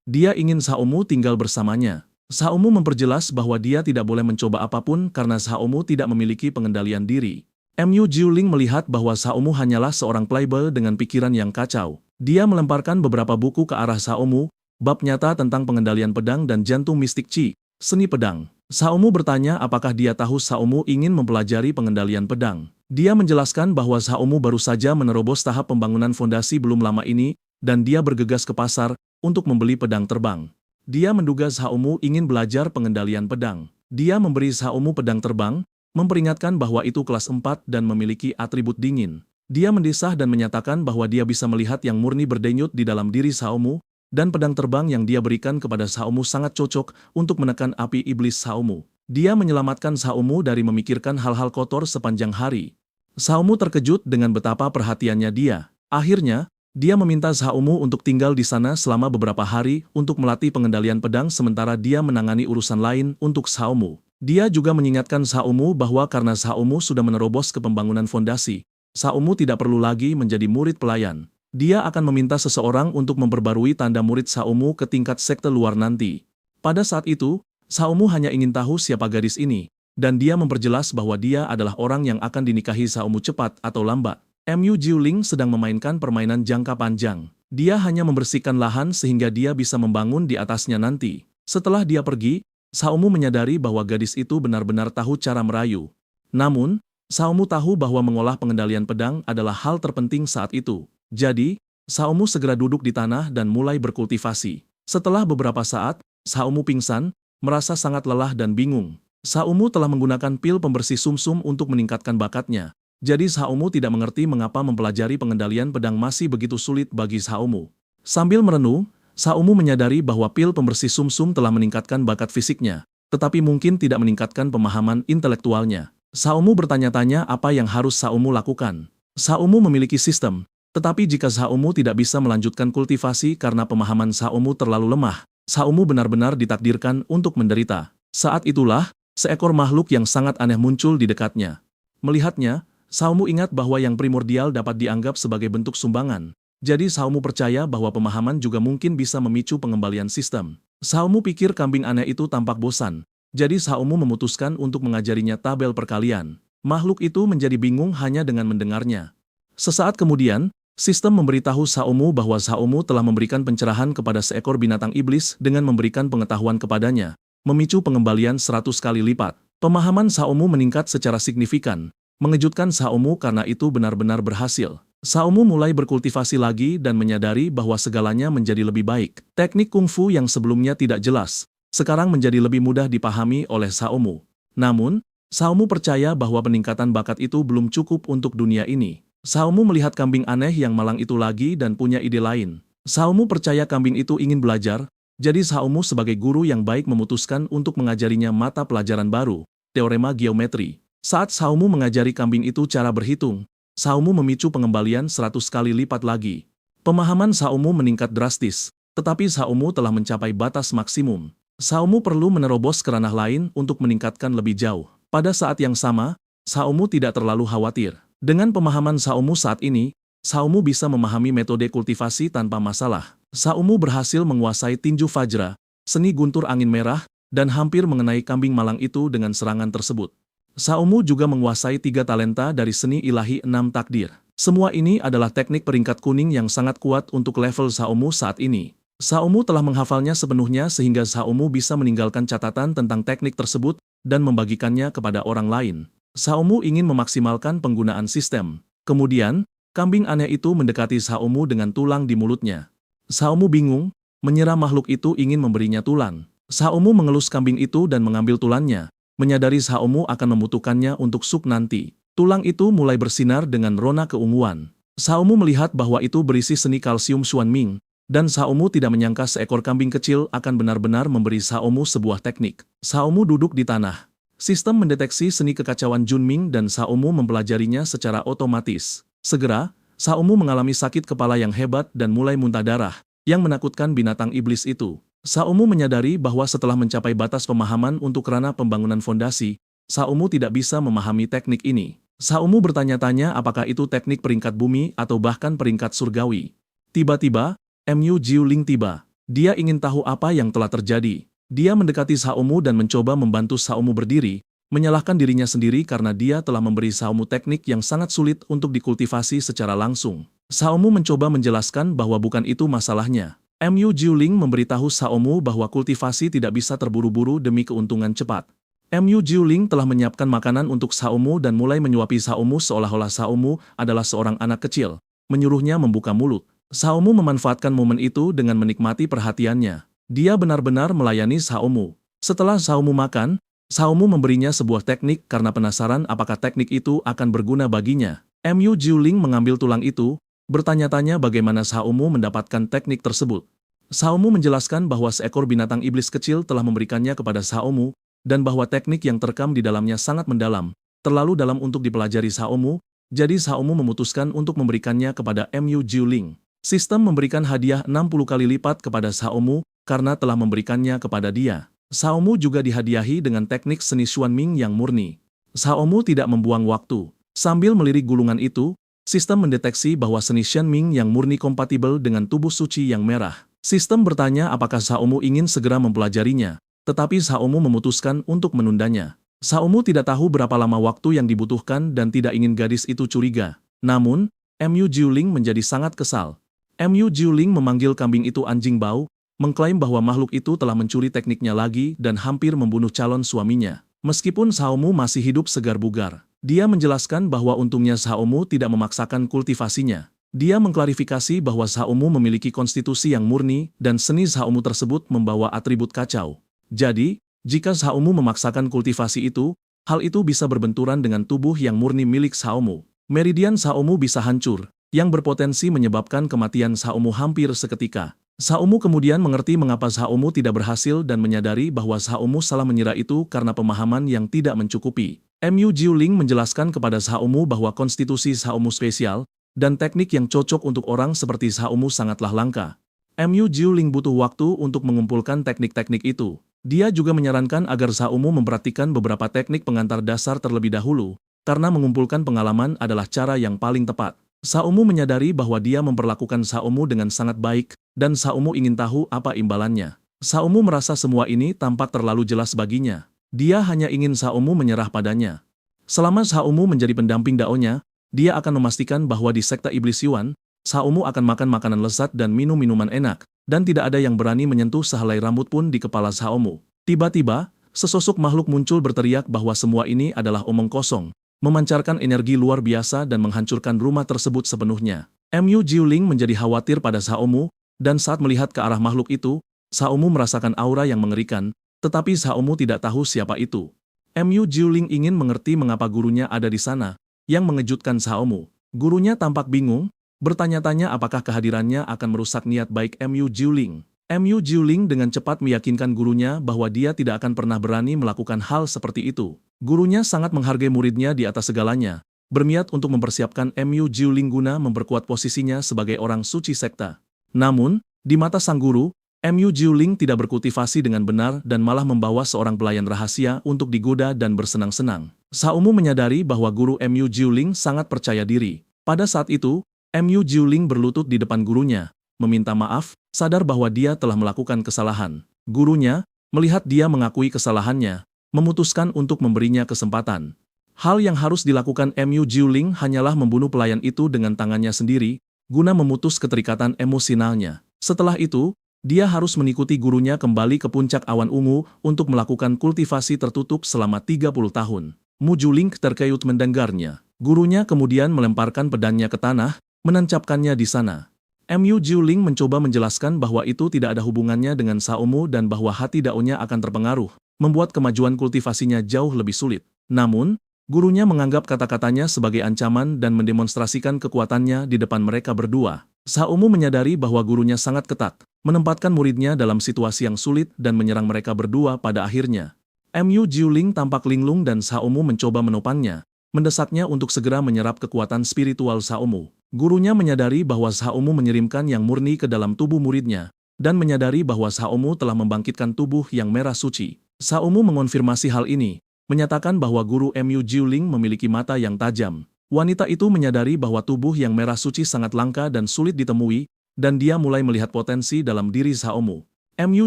Speaker 1: Dia ingin Saomu tinggal bersamanya. Saomu memperjelas bahwa dia tidak boleh mencoba apapun karena Saomu tidak memiliki pengendalian diri. Mu Jiuling melihat bahwa Saomu hanyalah seorang playboy dengan pikiran yang kacau. Dia melemparkan beberapa buku ke arah Saomu, bab nyata tentang pengendalian pedang dan jantung mistik Qi, seni pedang. Saomu bertanya apakah dia tahu Saomu ingin mempelajari pengendalian pedang. Dia menjelaskan bahwa Saomu baru saja menerobos tahap pembangunan fondasi belum lama ini, dan dia bergegas ke pasar untuk membeli pedang terbang. Dia menduga Saomu ingin belajar pengendalian pedang. Dia memberi Saomu pedang terbang, memperingatkan bahwa itu kelas 4 dan memiliki atribut dingin. Dia mendesah dan menyatakan bahwa dia bisa melihat yang murni berdenyut di dalam diri Saomu, dan pedang terbang yang dia berikan kepada Saomu sangat cocok untuk menekan api iblis Saomu. Dia menyelamatkan Saomu dari memikirkan hal-hal kotor sepanjang hari. Saomu terkejut dengan betapa perhatiannya dia. Akhirnya, dia meminta Saomu untuk tinggal di sana selama beberapa hari untuk melatih pengendalian pedang sementara dia menangani urusan lain untuk Saomu. Dia juga mengingatkan Saomu bahwa karena Saomu sudah menerobos ke pembangunan fondasi, Saomu tidak perlu lagi menjadi murid pelayan. Dia akan meminta seseorang untuk memperbarui tanda murid Saomu ke tingkat sekte luar nanti. Pada saat itu, Saomu hanya ingin tahu siapa gadis ini, dan dia memperjelas bahwa dia adalah orang yang akan dinikahi Saomu cepat atau lambat. Mu Jiuling sedang memainkan permainan jangka panjang. Dia hanya membersihkan lahan sehingga dia bisa membangun di atasnya nanti. Setelah dia pergi, Saomu menyadari bahwa gadis itu benar-benar tahu cara merayu. Namun, Saomu tahu bahwa mengolah pengendalian pedang adalah hal terpenting saat itu. Jadi, Saomu segera duduk di tanah dan mulai berkultivasi. Setelah beberapa saat, Saomu pingsan, merasa sangat lelah dan bingung. Saomu telah menggunakan pil pembersih sumsum untuk meningkatkan bakatnya. Jadi Saomu tidak mengerti mengapa mempelajari pengendalian pedang masih begitu sulit bagi Saomu. Sambil merenung, Saomu menyadari bahwa pil pembersih sumsum telah meningkatkan bakat fisiknya, tetapi mungkin tidak meningkatkan pemahaman intelektualnya. Saomu bertanya-tanya apa yang harus Saomu lakukan. Saomu memiliki sistem, tetapi jika Saomu tidak bisa melanjutkan kultivasi karena pemahaman Saomu terlalu lemah, Saomu benar-benar ditakdirkan untuk menderita. Saat itulah, seekor makhluk yang sangat aneh muncul di dekatnya. Melihatnya, Saomu ingat bahwa yang primordial dapat dianggap sebagai bentuk sumbangan. Jadi Saomu percaya bahwa pemahaman juga mungkin bisa memicu pengembalian sistem. Saomu pikir kambing aneh itu tampak bosan. Jadi Saomu memutuskan untuk mengajarinya tabel perkalian. Makhluk itu menjadi bingung hanya dengan mendengarnya. Sesaat kemudian, sistem memberitahu Saomu bahwa Saomu telah memberikan pencerahan kepada seekor binatang iblis dengan memberikan pengetahuan kepadanya, memicu pengembalian 100 kali lipat. Pemahaman Saomu meningkat secara signifikan, mengejutkan Saomu karena itu benar-benar berhasil. Saomu mulai berkultivasi lagi dan menyadari bahwa segalanya menjadi lebih baik. Teknik kungfu yang sebelumnya tidak jelas, sekarang menjadi lebih mudah dipahami oleh Saomu. Namun, Saomu percaya bahwa peningkatan bakat itu belum cukup untuk dunia ini. Saomu melihat kambing aneh yang malang itu lagi dan punya ide lain. Saomu percaya kambing itu ingin belajar, jadi Saomu sebagai guru yang baik memutuskan untuk mengajarinya mata pelajaran baru, teorema geometri. Saat Saomu mengajari kambing itu cara berhitung, Saomu memicu pengembalian 100 kali lipat lagi. Pemahaman Saomu meningkat drastis, tetapi Saomu telah mencapai batas maksimum. Saomu perlu menerobos ke ranah lain untuk meningkatkan lebih jauh. Pada saat yang sama, Saomu tidak terlalu khawatir. Dengan pemahaman Saomu saat ini, Saomu bisa memahami metode kultivasi tanpa masalah. Saomu berhasil menguasai tinju Fajra, seni guntur angin merah, dan hampir mengenai kambing malang itu dengan serangan tersebut. Saomu juga menguasai 3 talenta dari seni ilahi 6 takdir. Semua ini adalah teknik peringkat kuning yang sangat kuat untuk level Saomu saat ini. Saomu telah menghafalnya sepenuhnya sehingga Saomu bisa meninggalkan catatan tentang teknik tersebut dan membagikannya kepada orang lain. Saomu ingin memaksimalkan penggunaan sistem. Kemudian, kambing aneh itu mendekati Saomu dengan tulang di mulutnya. Saomu bingung, mengira makhluk itu ingin memberinya tulang. Saomu mengelus kambing itu dan mengambil tulangnya, menyadari Saomu akan membutuhkannya untuk sup nanti. Tulang itu mulai bersinar dengan rona keunguan. Saomu melihat bahwa itu berisi seni kalsium Xuanming, dan Saomu tidak menyangka seekor kambing kecil akan benar-benar memberi Saomu sebuah teknik. Saomu duduk di tanah. Sistem mendeteksi seni kekacauan Junming dan Saomu mempelajarinya secara otomatis. Segera, Saomu mengalami sakit kepala yang hebat dan mulai muntah darah, yang menakutkan binatang iblis itu. Saomu menyadari bahwa setelah mencapai batas pemahaman untuk ranah pembangunan fondasi, Saomu tidak bisa memahami teknik ini. Saumu bertanya-tanya apakah itu teknik peringkat bumi atau bahkan peringkat surgawi. Tiba-tiba, Mu Jiuling tiba. Dia ingin tahu apa yang telah terjadi. Dia mendekati Saumu dan mencoba membantu Saumu berdiri, menyalahkan dirinya sendiri karena dia telah memberi Saumu teknik yang sangat sulit untuk dikultivasi secara langsung. Saumu mencoba menjelaskan bahwa bukan itu masalahnya. Mu Jiuling memberitahu Saumu bahwa kultivasi tidak bisa terburu-buru demi keuntungan cepat. Mu Jiuling telah menyiapkan makanan untuk Saumu dan mulai menyuapi Saumu seolah-olah Saumu adalah seorang anak kecil, menyuruhnya membuka mulut. Saumu memanfaatkan momen itu dengan menikmati perhatiannya. Dia benar-benar melayani Saumu. Setelah Saumu makan, Saumu memberinya sebuah teknik karena penasaran apakah teknik itu akan berguna baginya. Mu Jiuling mengambil tulang itu, bertanya-tanya bagaimana Saumu mendapatkan teknik tersebut. Saumu menjelaskan bahwa seekor binatang iblis kecil telah memberikannya kepada Saumu, dan bahwa teknik yang terekam di dalamnya sangat mendalam, terlalu dalam untuk dipelajari Saumu, jadi Saumu memutuskan untuk memberikannya kepada Mu Jiuling. Sistem memberikan hadiah 60 kali lipat kepada Saumu karena telah memberikannya kepada dia. Saumu juga dihadiahi dengan teknik seni Xuanming yang murni. Saumu tidak membuang waktu. Sambil melirik gulungan itu, sistem mendeteksi bahwa seni Xuanming yang murni kompatibel dengan tubuh suci yang merah. Sistem bertanya apakah Saumu ingin segera mempelajarinya. Tetapi Saumu memutuskan untuk menundanya. Saumu tidak tahu berapa lama waktu yang dibutuhkan dan tidak ingin gadis itu curiga. Namun, Mu Jiuling menjadi sangat kesal. Mu Jiuling memanggil kambing itu anjing bau, mengklaim bahwa makhluk itu telah mencuri tekniknya lagi dan hampir membunuh calon suaminya. Meskipun Saumu masih hidup segar bugar, dia menjelaskan bahwa untungnya Saumu tidak memaksakan kultivasinya. Dia mengklarifikasi bahwa Saumu memiliki konstitusi yang murni dan seni Saumu tersebut membawa atribut kacau. Jadi, jika Saumu memaksakan kultivasi itu, hal itu bisa berbenturan dengan tubuh yang murni milik Saumu. Meridian Saumu bisa hancur, yang berpotensi menyebabkan kematian Saumu hampir seketika. Saumu kemudian mengerti mengapa Saumu tidak berhasil dan menyadari bahwa Saumu salah mengira itu karena pemahaman yang tidak mencukupi. Mu Jiuling menjelaskan kepada Saumu bahwa konstitusi Saumu spesial, dan teknik yang cocok untuk orang seperti Saumu sangatlah langka. Mu Jiuling butuh waktu untuk mengumpulkan teknik-teknik itu. Dia juga menyarankan agar Saumu memperhatikan beberapa teknik pengantar dasar terlebih dahulu, karena mengumpulkan pengalaman adalah cara yang paling tepat. Saumu menyadari bahwa dia memperlakukan Saumu dengan sangat baik, dan Saumu ingin tahu apa imbalannya. Saumu merasa semua ini tampak terlalu jelas baginya. Dia hanya ingin Saumu menyerah padanya. Selama Saumu menjadi pendamping Daonya, dia akan memastikan bahwa di sekte Iblis Yuan, Saumu akan makan makanan lezat dan minum minuman enak, dan tidak ada yang berani menyentuh sehelai rambut pun di kepala Saumu. Tiba-tiba, sesosok makhluk muncul berteriak bahwa semua ini adalah omong kosong, memancarkan energi luar biasa dan menghancurkan rumah tersebut sepenuhnya. Mu Jiuling menjadi khawatir pada Saumu, dan saat melihat ke arah makhluk itu, Saumu merasakan aura yang mengerikan, tetapi Saumu tidak tahu siapa itu. Mu Jiuling ingin mengerti mengapa gurunya ada di sana, yang mengejutkan Saumu. Gurunya tampak bingung, bertanya-tanya apakah kehadirannya akan merusak niat baik Mu Jiuling. Mu Jiuling dengan cepat meyakinkan gurunya bahwa dia tidak akan pernah berani melakukan hal seperti itu. Gurunya sangat menghargai muridnya di atas segalanya, berniat untuk mempersiapkan Mu Jiuling guna memperkuat posisinya sebagai orang suci sekta. Namun, di mata sang guru, Mu Jiuling tidak berkultivasi dengan benar dan malah membawa seorang pelayan rahasia untuk digoda dan bersenang-senang. Saumu menyadari bahwa guru Mu Jiuling sangat percaya diri. Pada saat itu, Mu Jiuling berlutut di depan gurunya, meminta maaf, sadar bahwa dia telah melakukan kesalahan. Gurunya, melihat dia mengakui kesalahannya, memutuskan untuk memberinya kesempatan. Hal yang harus dilakukan Mu Jiuling hanyalah membunuh pelayan itu dengan tangannya sendiri, guna memutus keterikatan emosionalnya. Setelah itu, dia harus mengikuti gurunya kembali ke puncak awan ungu untuk melakukan kultivasi tertutup selama 30 tahun. Mu Jiuling terkejut mendengarnya. Gurunya kemudian melemparkan pedangnya ke tanah, menancapkannya di sana. Mu Jiuling mencoba menjelaskan bahwa itu tidak ada hubungannya dengan Saumu dan bahwa hati Daonya akan terpengaruh, membuat kemajuan kultivasinya jauh lebih sulit. Namun, gurunya menganggap kata-katanya sebagai ancaman dan mendemonstrasikan kekuatannya di depan mereka berdua. Saumu menyadari bahwa gurunya sangat ketat, menempatkan muridnya dalam situasi yang sulit dan menyerang mereka berdua pada akhirnya. Mu Jiuling tampak linglung dan Saumu mencoba menopangnya, mendesaknya untuk segera menyerap kekuatan spiritual Saumu. Gurunya menyadari bahwa Saumu menyirimkan yang murni ke dalam tubuh muridnya, dan menyadari bahwa Saumu telah membangkitkan tubuh yang merah suci. Saumu mengonfirmasi hal ini, menyatakan bahwa guru Mu Jiuling memiliki mata yang tajam. Wanita itu menyadari bahwa tubuh yang merah suci sangat langka dan sulit ditemui, dan dia mulai melihat potensi dalam diri Xiaomu. Mu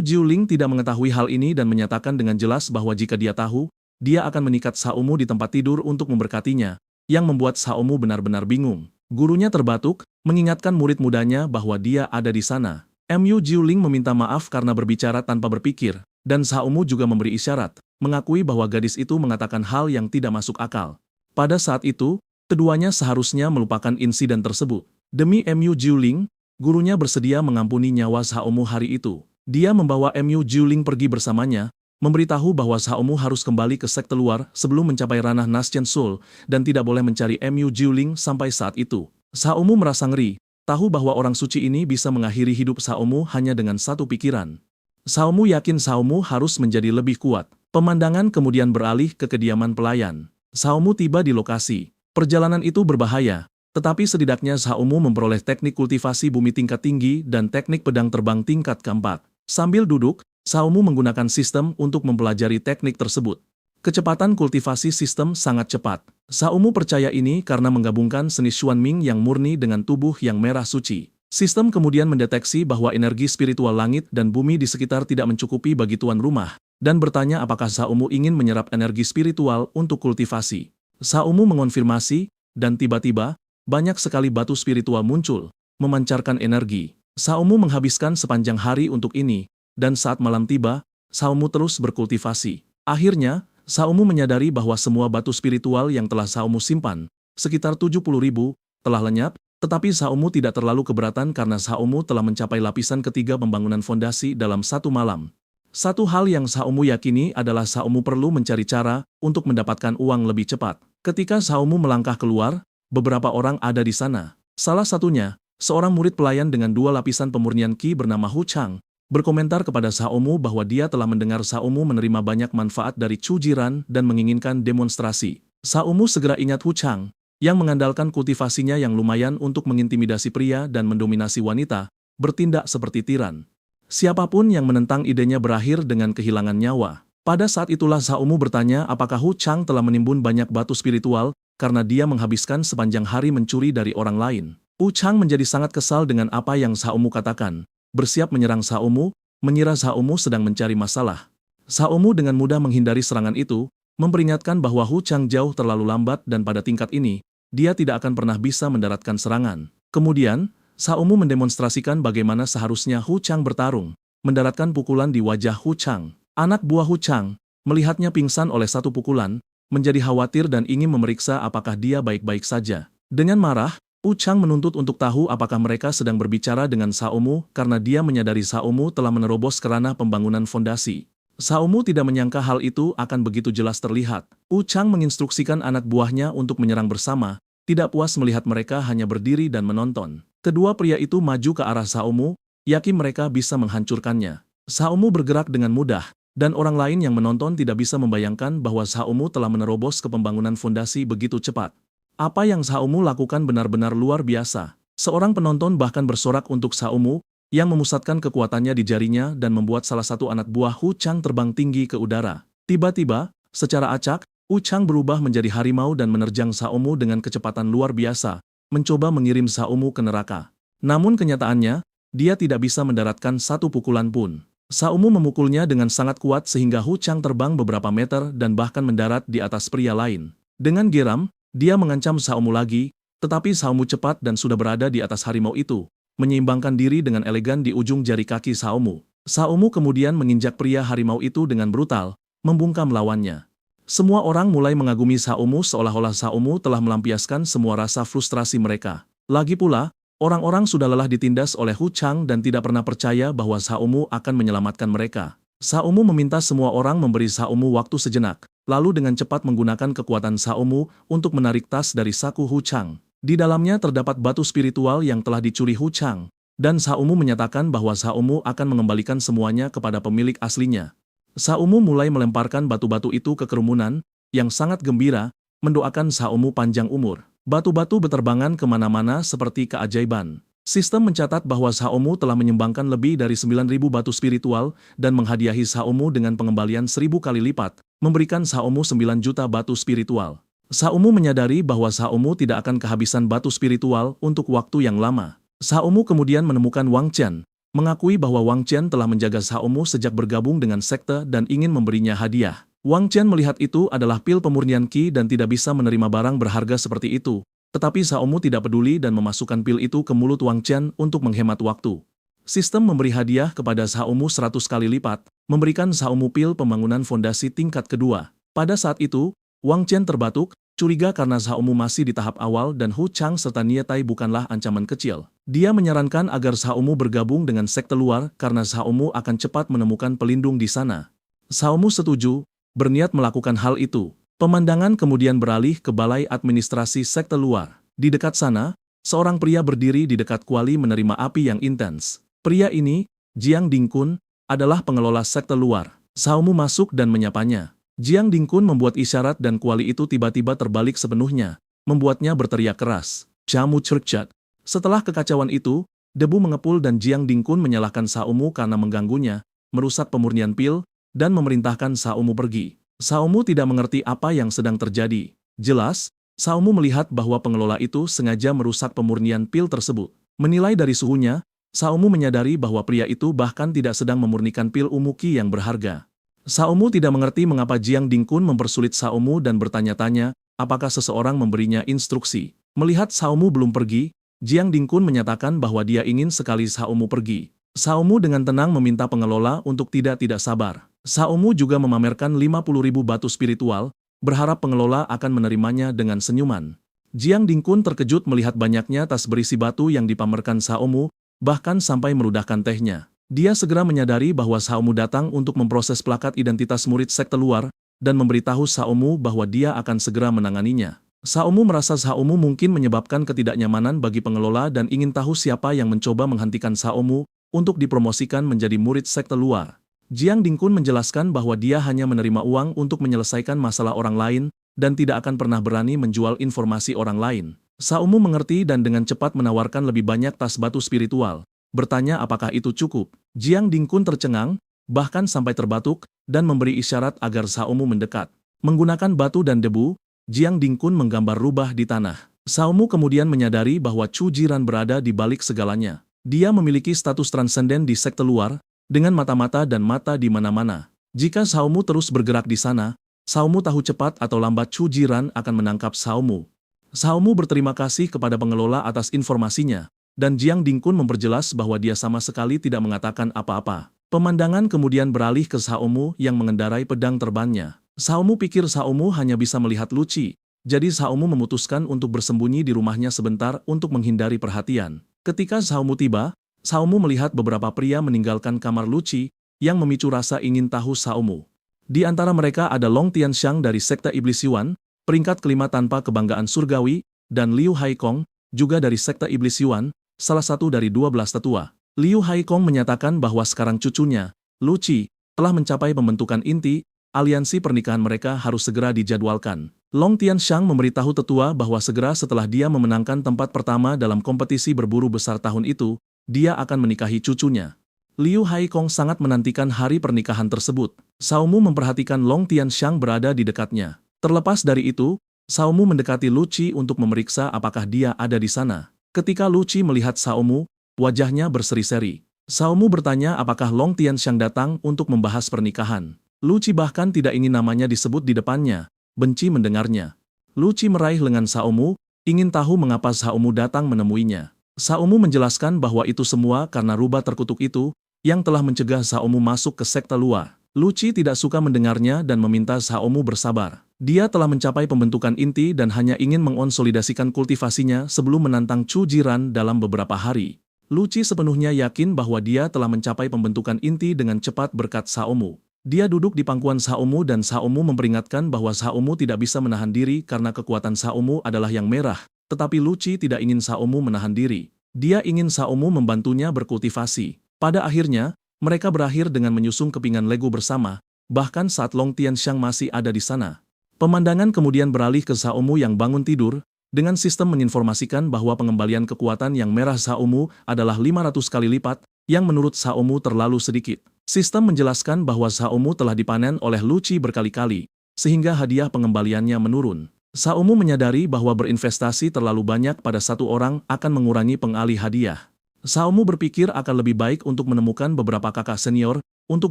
Speaker 1: Jiuling tidak mengetahui hal ini dan menyatakan dengan jelas bahwa jika dia tahu, dia akan mengikat Xiaomu di tempat tidur untuk memberkatinya, yang membuat Xiaomu benar-benar bingung. Gurunya terbatuk, mengingatkan murid mudanya bahwa dia ada di sana. Mu Jiuling meminta maaf karena berbicara tanpa berpikir, dan Xiaomu juga memberi isyarat, mengakui bahwa gadis itu mengatakan hal yang tidak masuk akal. Pada saat itu, keduanya seharusnya melupakan insiden tersebut. Demi Mu Jiuling, gurunya bersedia mengampuni nyawa Xiaomu hari itu. Dia membawa Mu Jiuling pergi bersamanya, memberitahu bahwa Xiaomu harus kembali ke sekte luar sebelum mencapai ranah Naschen Soul dan tidak boleh mencari Mu Jiuling sampai saat itu. Xiaomu merasa ngeri, tahu bahwa orang suci ini bisa mengakhiri hidup Xiaomu hanya dengan satu pikiran. Xiaomu yakin Xiaomu harus menjadi lebih kuat. Pemandangan kemudian beralih ke kediaman pelayan. Xiaomu tiba di lokasi. Perjalanan itu berbahaya, tetapi setidaknya Xiaomu memperoleh teknik kultivasi bumi tingkat tinggi dan teknik pedang terbang tingkat keempat. Sambil duduk, Xiaomu menggunakan sistem untuk mempelajari teknik tersebut. Kecepatan kultivasi sistem sangat cepat. Xiaomu percaya ini karena menggabungkan seni Xuanming yang murni dengan tubuh yang merah suci. Sistem kemudian mendeteksi bahwa energi spiritual langit dan bumi di sekitar tidak mencukupi bagi tuan rumah, dan bertanya apakah Xiaomu ingin menyerap energi spiritual untuk kultivasi. Xiaomu mengonfirmasi, dan tiba-tiba, banyak sekali batu spiritual muncul, memancarkan energi. Xiaomu menghabiskan sepanjang hari untuk ini, dan saat malam tiba, Xiaomu terus berkultivasi. Akhirnya, Xiaomu menyadari bahwa semua batu spiritual yang telah Xiaomu simpan, sekitar 70.000, telah lenyap, tetapi Xiaomu tidak terlalu keberatan karena Xiaomu telah mencapai lapisan ketiga pembangunan fondasi dalam satu malam. Satu hal yang Xiaomu yakini adalah Xiaomu perlu mencari cara untuk mendapatkan uang lebih cepat. Ketika Xiaomu melangkah keluar, beberapa orang ada di sana. Salah satunya, seorang murid pelayan dengan 2 lapisan pemurnian Qi bernama Hu Chang, berkomentar kepada Xiaomu bahwa dia telah mendengar Xiaomu menerima banyak manfaat dari Chu Jiran dan menginginkan demonstrasi. Xiaomu segera ingat Hu Chang, yang mengandalkan kultivasinya yang lumayan untuk mengintimidasi pria dan mendominasi wanita, bertindak seperti tiran. Siapapun yang menentang idenya berakhir dengan kehilangan nyawa. Pada saat itulah Xiaomu bertanya apakah Hu Chang telah menimbun banyak batu spiritual, karena dia menghabiskan sepanjang hari mencuri dari orang lain. Hu Chang menjadi sangat kesal dengan apa yang Xiaomu katakan, bersiap menyerang Xiaomu, mengira Xiaomu sedang mencari masalah. Xiaomu dengan mudah menghindari serangan itu, memperingatkan bahwa Hu Chang jauh terlalu lambat dan pada tingkat ini, dia tidak akan pernah bisa mendaratkan serangan. Kemudian, Xiaomu mendemonstrasikan bagaimana seharusnya Hu Chang bertarung, mendaratkan pukulan di wajah Hu Chang. Anak buah Hu Chang, melihatnya pingsan oleh satu pukulan, menjadi khawatir dan ingin memeriksa apakah dia baik-baik saja. Dengan marah, Hu Chang menuntut untuk tahu apakah mereka sedang berbicara dengan Xiaomu karena dia menyadari Xiaomu telah menerobos ke ranah pembangunan fondasi. Xiaomu tidak menyangka hal itu akan begitu jelas terlihat. Hu Chang menginstruksikan anak buahnya untuk menyerang bersama, tidak puas melihat mereka hanya berdiri dan menonton. Kedua pria itu maju ke arah Xiaomu, yakin mereka bisa menghancurkannya. Xiaomu bergerak dengan mudah, dan orang lain yang menonton tidak bisa membayangkan bahwa Xiaomu telah menerobos ke pembangunan fondasi begitu cepat. Apa yang Xiaomu lakukan benar-benar luar biasa. Seorang penonton bahkan bersorak untuk Xiaomu, yang memusatkan kekuatannya di jarinya dan membuat salah satu anak buah Hu Chang terbang tinggi ke udara. Tiba-tiba, secara acak, Hu Chang berubah menjadi harimau dan menerjang Xiaomu dengan kecepatan luar biasa, mencoba mengirim Xiaomu ke neraka. Namun kenyataannya, dia tidak bisa mendaratkan satu pukulan pun. Xiaomu memukulnya dengan sangat kuat sehingga Hu Chang terbang beberapa meter dan bahkan mendarat di atas pria lain. Dengan geram, dia mengancam Xiaomu lagi, tetapi Xiaomu cepat dan sudah berada di atas harimau itu, menyeimbangkan diri dengan elegan di ujung jari kaki Xiaomu. Xiaomu kemudian menginjak pria harimau itu dengan brutal, membungkam lawannya. Semua orang mulai mengagumi Xiaomu seolah-olah Xiaomu telah melampiaskan semua rasa frustrasi mereka. Lagi pula, orang-orang sudah lelah ditindas oleh Hu Chang dan tidak pernah percaya bahwa Xiaomu akan menyelamatkan mereka. Xiaomu meminta semua orang memberi Xiaomu waktu sejenak, lalu dengan cepat menggunakan kekuatan Xiaomu untuk menarik tas dari saku Hu Chang. Di dalamnya terdapat batu spiritual yang telah dicuri Hu Chang, dan Xiaomu menyatakan bahwa Xiaomu akan mengembalikan semuanya kepada pemilik aslinya. Xiaomu mulai melemparkan batu-batu itu ke kerumunan, yang sangat gembira, mendoakan Xiaomu panjang umur. Batu-batu berterbangan kemana-mana seperti keajaiban. Sistem mencatat bahwa Xiaomu telah menyumbangkan lebih dari 9.000 batu spiritual dan menghadiahi Xiaomu dengan pengembalian 1.000 kali lipat, memberikan Xiaomu 9 juta batu spiritual. Xiaomu menyadari bahwa Xiaomu tidak akan kehabisan batu spiritual untuk waktu yang lama. Xiaomu kemudian menemukan Wang Chen, mengakui bahwa Wang Chen telah menjaga Xiaomu sejak bergabung dengan sekte dan ingin memberinya hadiah. Wang Chen melihat itu adalah pil pemurnian Qi dan tidak bisa menerima barang berharga seperti itu. Tetapi Xiaomu tidak peduli dan memasukkan pil itu ke mulut Wang Chen untuk menghemat waktu. Sistem memberi hadiah kepada Xiaomu 100 kali lipat, memberikan Xiaomu pil pembangunan fondasi tingkat kedua. Pada saat itu, Wang Chen terbatuk, curiga karena Xiaomu masih di tahap awal dan Hu Chang serta Nietai bukanlah ancaman kecil. Dia menyarankan agar Xiaomu bergabung dengan sekte luar karena Xiaomu akan cepat menemukan pelindung di sana. Xiaomu setuju, berniat melakukan hal itu. Pemandangan kemudian beralih ke balai administrasi sekte luar. Di dekat sana, seorang pria berdiri di dekat kuali menerima api yang intens. Pria ini, Jiang Dingkun, adalah pengelola sekte luar. Xiaomu masuk dan menyapanya. Jiang Dingkun membuat isyarat dan kuali itu tiba-tiba terbalik sepenuhnya, membuatnya berteriak keras. Jamu cercat. Setelah kekacauan itu, debu mengepul dan Jiang Dingkun menyalahkan Xiaomu karena mengganggunya, merusak pemurnian pil, dan memerintahkan Xiaomu pergi. Xiaomu tidak mengerti apa yang sedang terjadi. Jelas, Xiaomu melihat bahwa pengelola itu sengaja merusak pemurnian pil tersebut. Menilai dari suhunya, Xiaomu menyadari bahwa pria itu bahkan tidak sedang memurnikan pil umuki yang berharga. Xiaomu tidak mengerti mengapa Jiang Dingkun mempersulit Xiaomu dan bertanya-tanya, apakah seseorang memberinya instruksi. Melihat Xiaomu belum pergi, Jiang Dingkun menyatakan bahwa dia ingin sekali Xiaomu pergi. Xiaomu dengan tenang meminta pengelola untuk tidak sabar. Xiaomu juga memamerkan 50.000 batu spiritual, berharap pengelola akan menerimanya dengan senyuman. Jiang Dingkun terkejut melihat banyaknya tas berisi batu yang dipamerkan Xiaomu, bahkan sampai meludahkan tehnya. Dia segera menyadari bahwa Xiaomu datang untuk memproses plakat identitas murid sekte luar, dan memberitahu Xiaomu bahwa dia akan segera menanganinya. Xiaomu merasa Xiaomu mungkin menyebabkan ketidaknyamanan bagi pengelola dan ingin tahu siapa yang mencoba menghentikan Xiaomu untuk dipromosikan menjadi murid sekte luar. Jiang Dingkun menjelaskan bahwa dia hanya menerima uang untuk menyelesaikan masalah orang lain, dan tidak akan pernah berani menjual informasi orang lain. Xiaomu mengerti dan dengan cepat menawarkan lebih banyak tas batu spiritual. Bertanya apakah itu cukup. Jiang Dingkun tercengang, bahkan sampai terbatuk, dan memberi isyarat agar Xiaomu mendekat. Menggunakan batu dan debu, Jiang Dingkun menggambar rubah di tanah. Xiaomu kemudian menyadari bahwa Chu Jiran berada di balik segalanya. Dia memiliki status transenden di sekte luar, dengan mata-mata dan mata di mana-mana. Jika Xiaomu terus bergerak di sana, Xiaomu tahu cepat atau lambat Chu Jiran akan menangkap Xiaomu. Xiaomu berterima kasih kepada pengelola atas informasinya, dan Jiang Dingkun memperjelas bahwa dia sama sekali tidak mengatakan apa-apa. Pemandangan kemudian beralih ke Xiaomu yang mengendarai pedang terbangnya. Xiaomu pikir Xiaomu hanya bisa melihat Lu Qi, jadi Xiaomu memutuskan untuk bersembunyi di rumahnya sebentar untuk menghindari perhatian. Ketika Xiaomu tiba, Xiaomu melihat beberapa pria meninggalkan kamar Lu Qi, yang memicu rasa ingin tahu Xiaomu. Di antara mereka ada Long Tianxiang dari sekte Iblis Yuan, peringkat kelima tanpa kebanggaan surgawi, dan Liu Haikong, juga dari sekte Iblis Yuan, salah satu dari 12 tetua. Liu Haikong menyatakan bahwa sekarang cucunya, Lu Qi, telah mencapai pembentukan inti, aliansi pernikahan mereka harus segera dijadwalkan. Long Tianxiang memberitahu tetua bahwa segera setelah dia memenangkan tempat pertama dalam kompetisi berburu besar tahun itu, dia akan menikahi cucunya. Liu Haikong sangat menantikan hari pernikahan tersebut. Xiaomu memperhatikan Long Tianxiang berada di dekatnya. Terlepas dari itu, Xiaomu mendekati Lu Qi untuk memeriksa apakah dia ada di sana. Ketika Lu Qi melihat Xiaomu, wajahnya berseri-seri. Xiaomu bertanya apakah Long Tianxiang datang untuk membahas pernikahan. Lu Qi bahkan tidak ingin namanya disebut di depannya, benci mendengarnya. Lu Qi meraih lengan Xiaomu, ingin tahu mengapa Xiaomu datang menemuinya. Xiaomu menjelaskan bahwa itu semua karena rubah terkutuk itu, yang telah mencegah Xiaomu masuk ke sekte luar. Lu Qi tidak suka mendengarnya dan meminta Xiaomu bersabar. Dia telah mencapai pembentukan inti dan hanya ingin mengonsolidasikan kultivasinya sebelum menantang Chu Jiran dalam beberapa hari. Lu Qi sepenuhnya yakin bahwa dia telah mencapai pembentukan inti dengan cepat berkat Xiaomu. Dia duduk di pangkuan Xiaomu dan Xiaomu memperingatkan bahwa Xiaomu tidak bisa menahan diri karena kekuatan Xiaomu adalah yang merah. Tetapi Lu Qi tidak ingin Xiaomu menahan diri. Dia ingin Xiaomu membantunya berkultivasi. Pada akhirnya, mereka berakhir dengan menyusung kepingan Lego bersama, bahkan saat Long Tianxiang masih ada di sana. Pemandangan kemudian beralih ke Xiaomu yang bangun tidur, Dengan sistem menginformasikan bahwa pengembalian kekuatan yang merah Xiaomu adalah 500 kali lipat, yang menurut Xiaomu terlalu sedikit. Sistem menjelaskan bahwa Xiaomu telah dipanen oleh Lu Qi berkali-kali, sehingga hadiah pengembaliannya menurun. Xiaomu menyadari bahwa berinvestasi terlalu banyak pada satu orang akan mengurangi pengalih hadiah. Xiaomu berpikir akan lebih baik untuk menemukan beberapa kakak senior untuk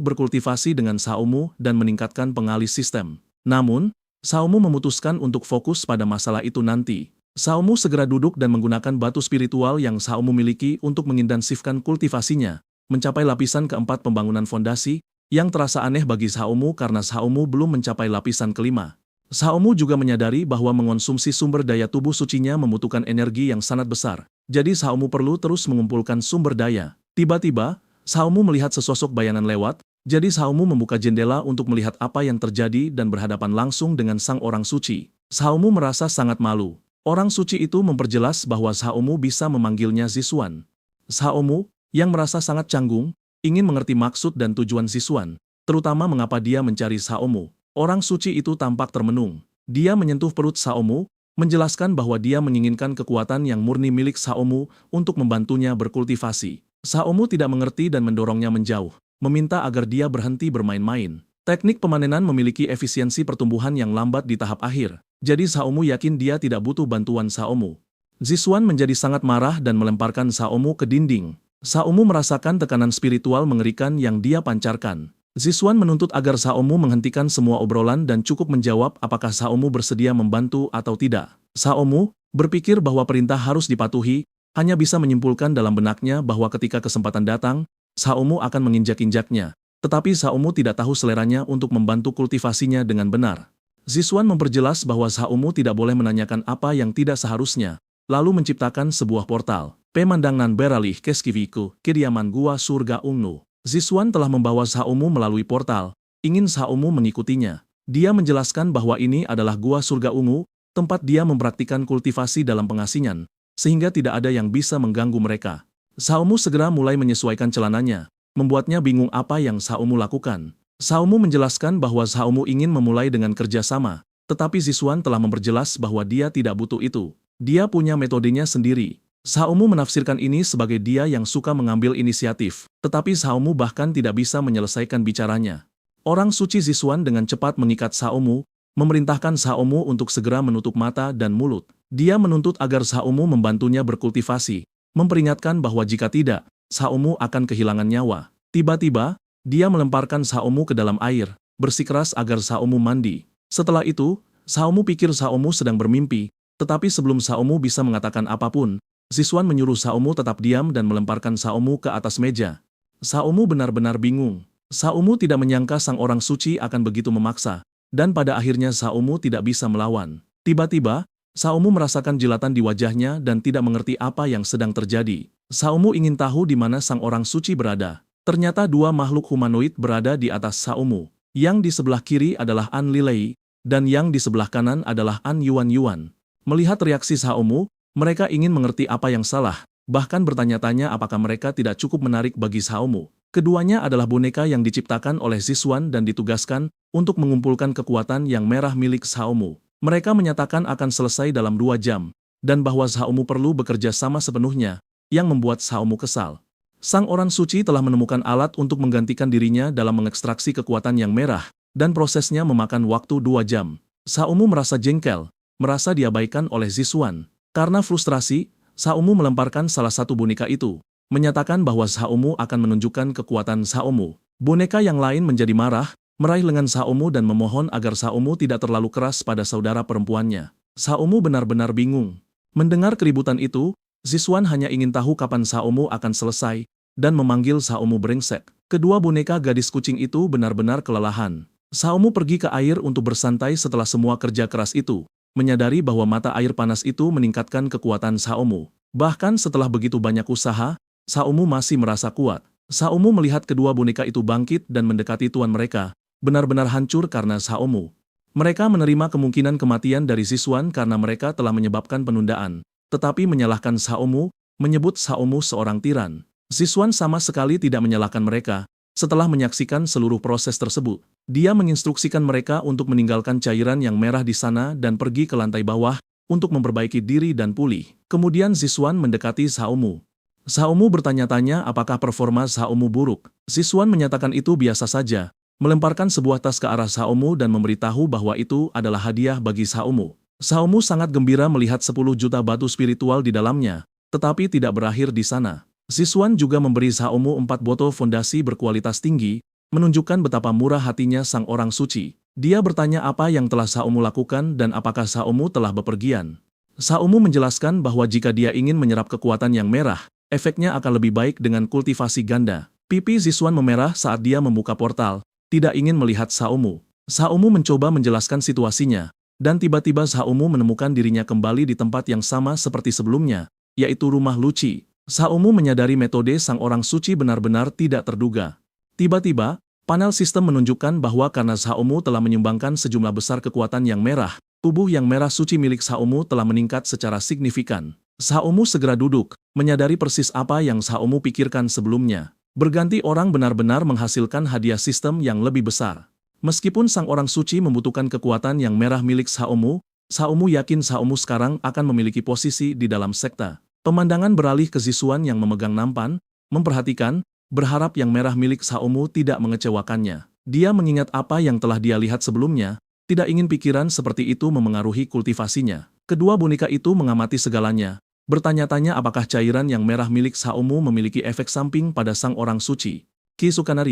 Speaker 1: berkultivasi dengan Xiaomu dan meningkatkan pengalih sistem. Namun, Xiaomu memutuskan untuk fokus pada masalah itu nanti. Xiaomu segera duduk dan menggunakan batu spiritual yang Xiaomu miliki untuk mengintensifkan kultivasinya, mencapai lapisan keempat pembangunan fondasi, yang terasa aneh bagi Xiaomu karena Xiaomu belum mencapai lapisan kelima. Xiaomu juga menyadari bahwa mengonsumsi sumber daya tubuh sucinya membutuhkan energi yang sangat besar, jadi Xiaomu perlu terus mengumpulkan sumber daya. Tiba-tiba, Xiaomu melihat sesosok bayangan lewat, jadi Xiaomu membuka jendela untuk melihat apa yang terjadi dan berhadapan langsung dengan sang orang suci. Xiaomu merasa sangat malu. Orang suci itu memperjelas bahwa Xiaomu bisa memanggilnya Zixuan. Xiaomu, yang merasa sangat canggung, ingin mengerti maksud dan tujuan Zixuan, terutama mengapa dia mencari Xiaomu. Orang suci itu tampak termenung. Dia menyentuh perut Xiaomu, menjelaskan bahwa dia menginginkan kekuatan yang murni milik Xiaomu untuk membantunya berkultivasi. Xiaomu tidak mengerti dan mendorongnya menjauh, meminta agar dia berhenti bermain-main. Teknik pemanenan memiliki efisiensi pertumbuhan yang lambat di tahap akhir, jadi Xiaomu yakin dia tidak butuh bantuan Xiaomu. Zixuan menjadi sangat marah dan melemparkan Xiaomu ke dinding. Xiaomu merasakan tekanan spiritual mengerikan yang dia pancarkan. Zixuan menuntut agar Xiaomu menghentikan semua obrolan dan cukup menjawab apakah Xiaomu bersedia membantu atau tidak. Xiaomu berpikir bahwa perintah harus dipatuhi, hanya bisa menyimpulkan dalam benaknya bahwa ketika kesempatan datang, Xiaomu akan menginjak-injaknya, tetapi Xiaomu tidak tahu seleranya untuk membantu kultivasinya dengan benar. Zixuan memperjelas bahwa Xiaomu tidak boleh menanyakan apa yang tidak seharusnya, lalu menciptakan sebuah portal. Pemandangan beralih ke Skiviku, kediaman gua surga Ungnu. Zixuan telah membawa Xiaomu melalui portal, ingin Xiaomu mengikutinya. Dia menjelaskan bahwa ini adalah gua surga ungu, tempat dia mempraktikkan kultivasi dalam pengasingan, sehingga tidak ada yang bisa mengganggu mereka. Xiaomu segera mulai menyesuaikan celananya, membuatnya bingung apa yang Xiaomu lakukan. Xiaomu menjelaskan bahwa Xiaomu ingin memulai dengan kerjasama, tetapi Zixuan telah memperjelas bahwa dia tidak butuh itu. Dia punya metodenya sendiri. Xiaomu menafsirkan ini sebagai dia yang suka mengambil inisiatif, tetapi Xiaomu bahkan tidak bisa menyelesaikan bicaranya. Orang suci Zixuan dengan cepat mengikat Xiaomu, memerintahkan Xiaomu untuk segera menutup mata dan mulut. Dia menuntut agar Xiaomu membantunya berkultivasi, memperingatkan bahwa jika tidak, Xiaomu akan kehilangan nyawa. Tiba-tiba, dia melemparkan Xiaomu ke dalam air, bersikeras agar Xiaomu mandi. Setelah itu, Xiaomu pikir Xiaomu sedang bermimpi, tetapi sebelum Xiaomu bisa mengatakan apapun, Zixuan menyuruh Xiaomu tetap diam dan melemparkan Xiaomu ke atas meja. Xiaomu benar-benar bingung. Xiaomu tidak menyangka sang orang suci akan begitu memaksa, dan pada akhirnya Xiaomu tidak bisa melawan. Tiba-tiba, Xiaomu merasakan jilatan di wajahnya dan tidak mengerti apa yang sedang terjadi. Xiaomu ingin tahu di mana sang orang suci berada. Ternyata dua makhluk humanoid berada di atas Xiaomu. Yang di sebelah kiri adalah An Lilei, dan yang di sebelah kanan adalah An Yuan Yuan. Melihat reaksi Xiaomu, mereka ingin mengerti apa yang salah, bahkan bertanya-tanya apakah mereka tidak cukup menarik bagi Xiaomu. Keduanya adalah boneka yang diciptakan oleh Zixuan dan ditugaskan untuk mengumpulkan kekuatan yang merah milik Xiaomu. Mereka menyatakan akan selesai dalam 2 jam, dan bahwa Xiaomu perlu bekerja sama sepenuhnya, yang membuat Xiaomu kesal. Sang orang suci telah menemukan alat untuk menggantikan dirinya dalam mengekstraksi kekuatan yang merah, dan prosesnya memakan waktu 2 jam. Xiaomu merasa jengkel, merasa diabaikan oleh Zixuan. Karena frustrasi, Xiaomu melemparkan salah satu boneka itu, menyatakan bahwa Xiaomu akan menunjukkan kekuatan Xiaomu. Boneka yang lain menjadi marah, meraih lengan Xiaomu dan memohon agar Xiaomu tidak terlalu keras pada saudara perempuannya. Xiaomu benar-benar bingung. Mendengar keributan itu, Zixuan hanya ingin tahu kapan Xiaomu akan selesai, dan memanggil Xiaomu brengsek. Kedua boneka gadis kucing itu benar-benar kelelahan. Xiaomu pergi ke air untuk bersantai setelah semua kerja keras itu, menyadari bahwa mata air panas itu meningkatkan kekuatan Xiaomu. Bahkan setelah begitu banyak usaha, Xiaomu masih merasa kuat. Xiaomu melihat kedua boneka itu bangkit dan mendekati tuan mereka, benar-benar hancur karena Xiaomu. Mereka menerima kemungkinan kematian dari Zixuan karena mereka telah menyebabkan penundaan, tetapi menyalahkan Xiaomu, menyebut Xiaomu seorang tiran. Zixuan sama sekali tidak menyalahkan mereka. Setelah menyaksikan seluruh proses tersebut, dia menginstruksikan mereka untuk meninggalkan cairan yang merah di sana dan pergi ke lantai bawah, untuk memperbaiki diri dan pulih. Kemudian Ziswan mendekati Xiaomu. Xiaomu bertanya-tanya apakah performa Xiaomu buruk. Ziswan menyatakan itu biasa saja, melemparkan sebuah tas ke arah Xiaomu dan memberitahu bahwa itu adalah hadiah bagi Xiaomu. Xiaomu sangat gembira melihat 10 juta batu spiritual di dalamnya, tetapi tidak berakhir di sana. Ziswan juga memberi Xiaomu 4 botol fondasi berkualitas tinggi, menunjukkan betapa murah hatinya sang orang suci. Dia bertanya apa yang telah Xiaomu lakukan dan apakah Xiaomu telah bepergian. Xiaomu menjelaskan bahwa jika dia ingin menyerap kekuatan yang merah, efeknya akan lebih baik dengan kultivasi ganda. Pipi Ziswan memerah saat dia membuka portal, tidak ingin melihat Xiaomu. Xiaomu mencoba menjelaskan situasinya, dan tiba-tiba Xiaomu menemukan dirinya kembali di tempat yang sama seperti sebelumnya, yaitu rumah Luci. Xiaomu menyadari metode sang orang suci benar-benar tidak terduga. Tiba-tiba, panel sistem menunjukkan bahwa karena Xiaomu telah menyumbangkan sejumlah besar kekuatan yang merah, tubuh yang merah suci milik Xiaomu telah meningkat secara signifikan. Xiaomu segera duduk, menyadari persis apa yang Xiaomu pikirkan sebelumnya. Berganti orang benar-benar menghasilkan hadiah sistem yang lebih besar. Meskipun sang orang suci membutuhkan kekuatan yang merah milik Xiaomu, Xiaomu yakin Xiaomu sekarang akan memiliki posisi di dalam sekte. Pemandangan beralih ke Ziswan yang memegang nampan, memperhatikan, berharap yang merah milik Xiaomu tidak mengecewakannya. Dia mengingat apa yang telah dia lihat sebelumnya, tidak ingin pikiran seperti itu memengaruhi kultivasinya. Kedua boneka itu mengamati segalanya, bertanya-tanya apakah cairan yang merah milik Xiaomu memiliki efek samping pada sang orang suci. Keesokan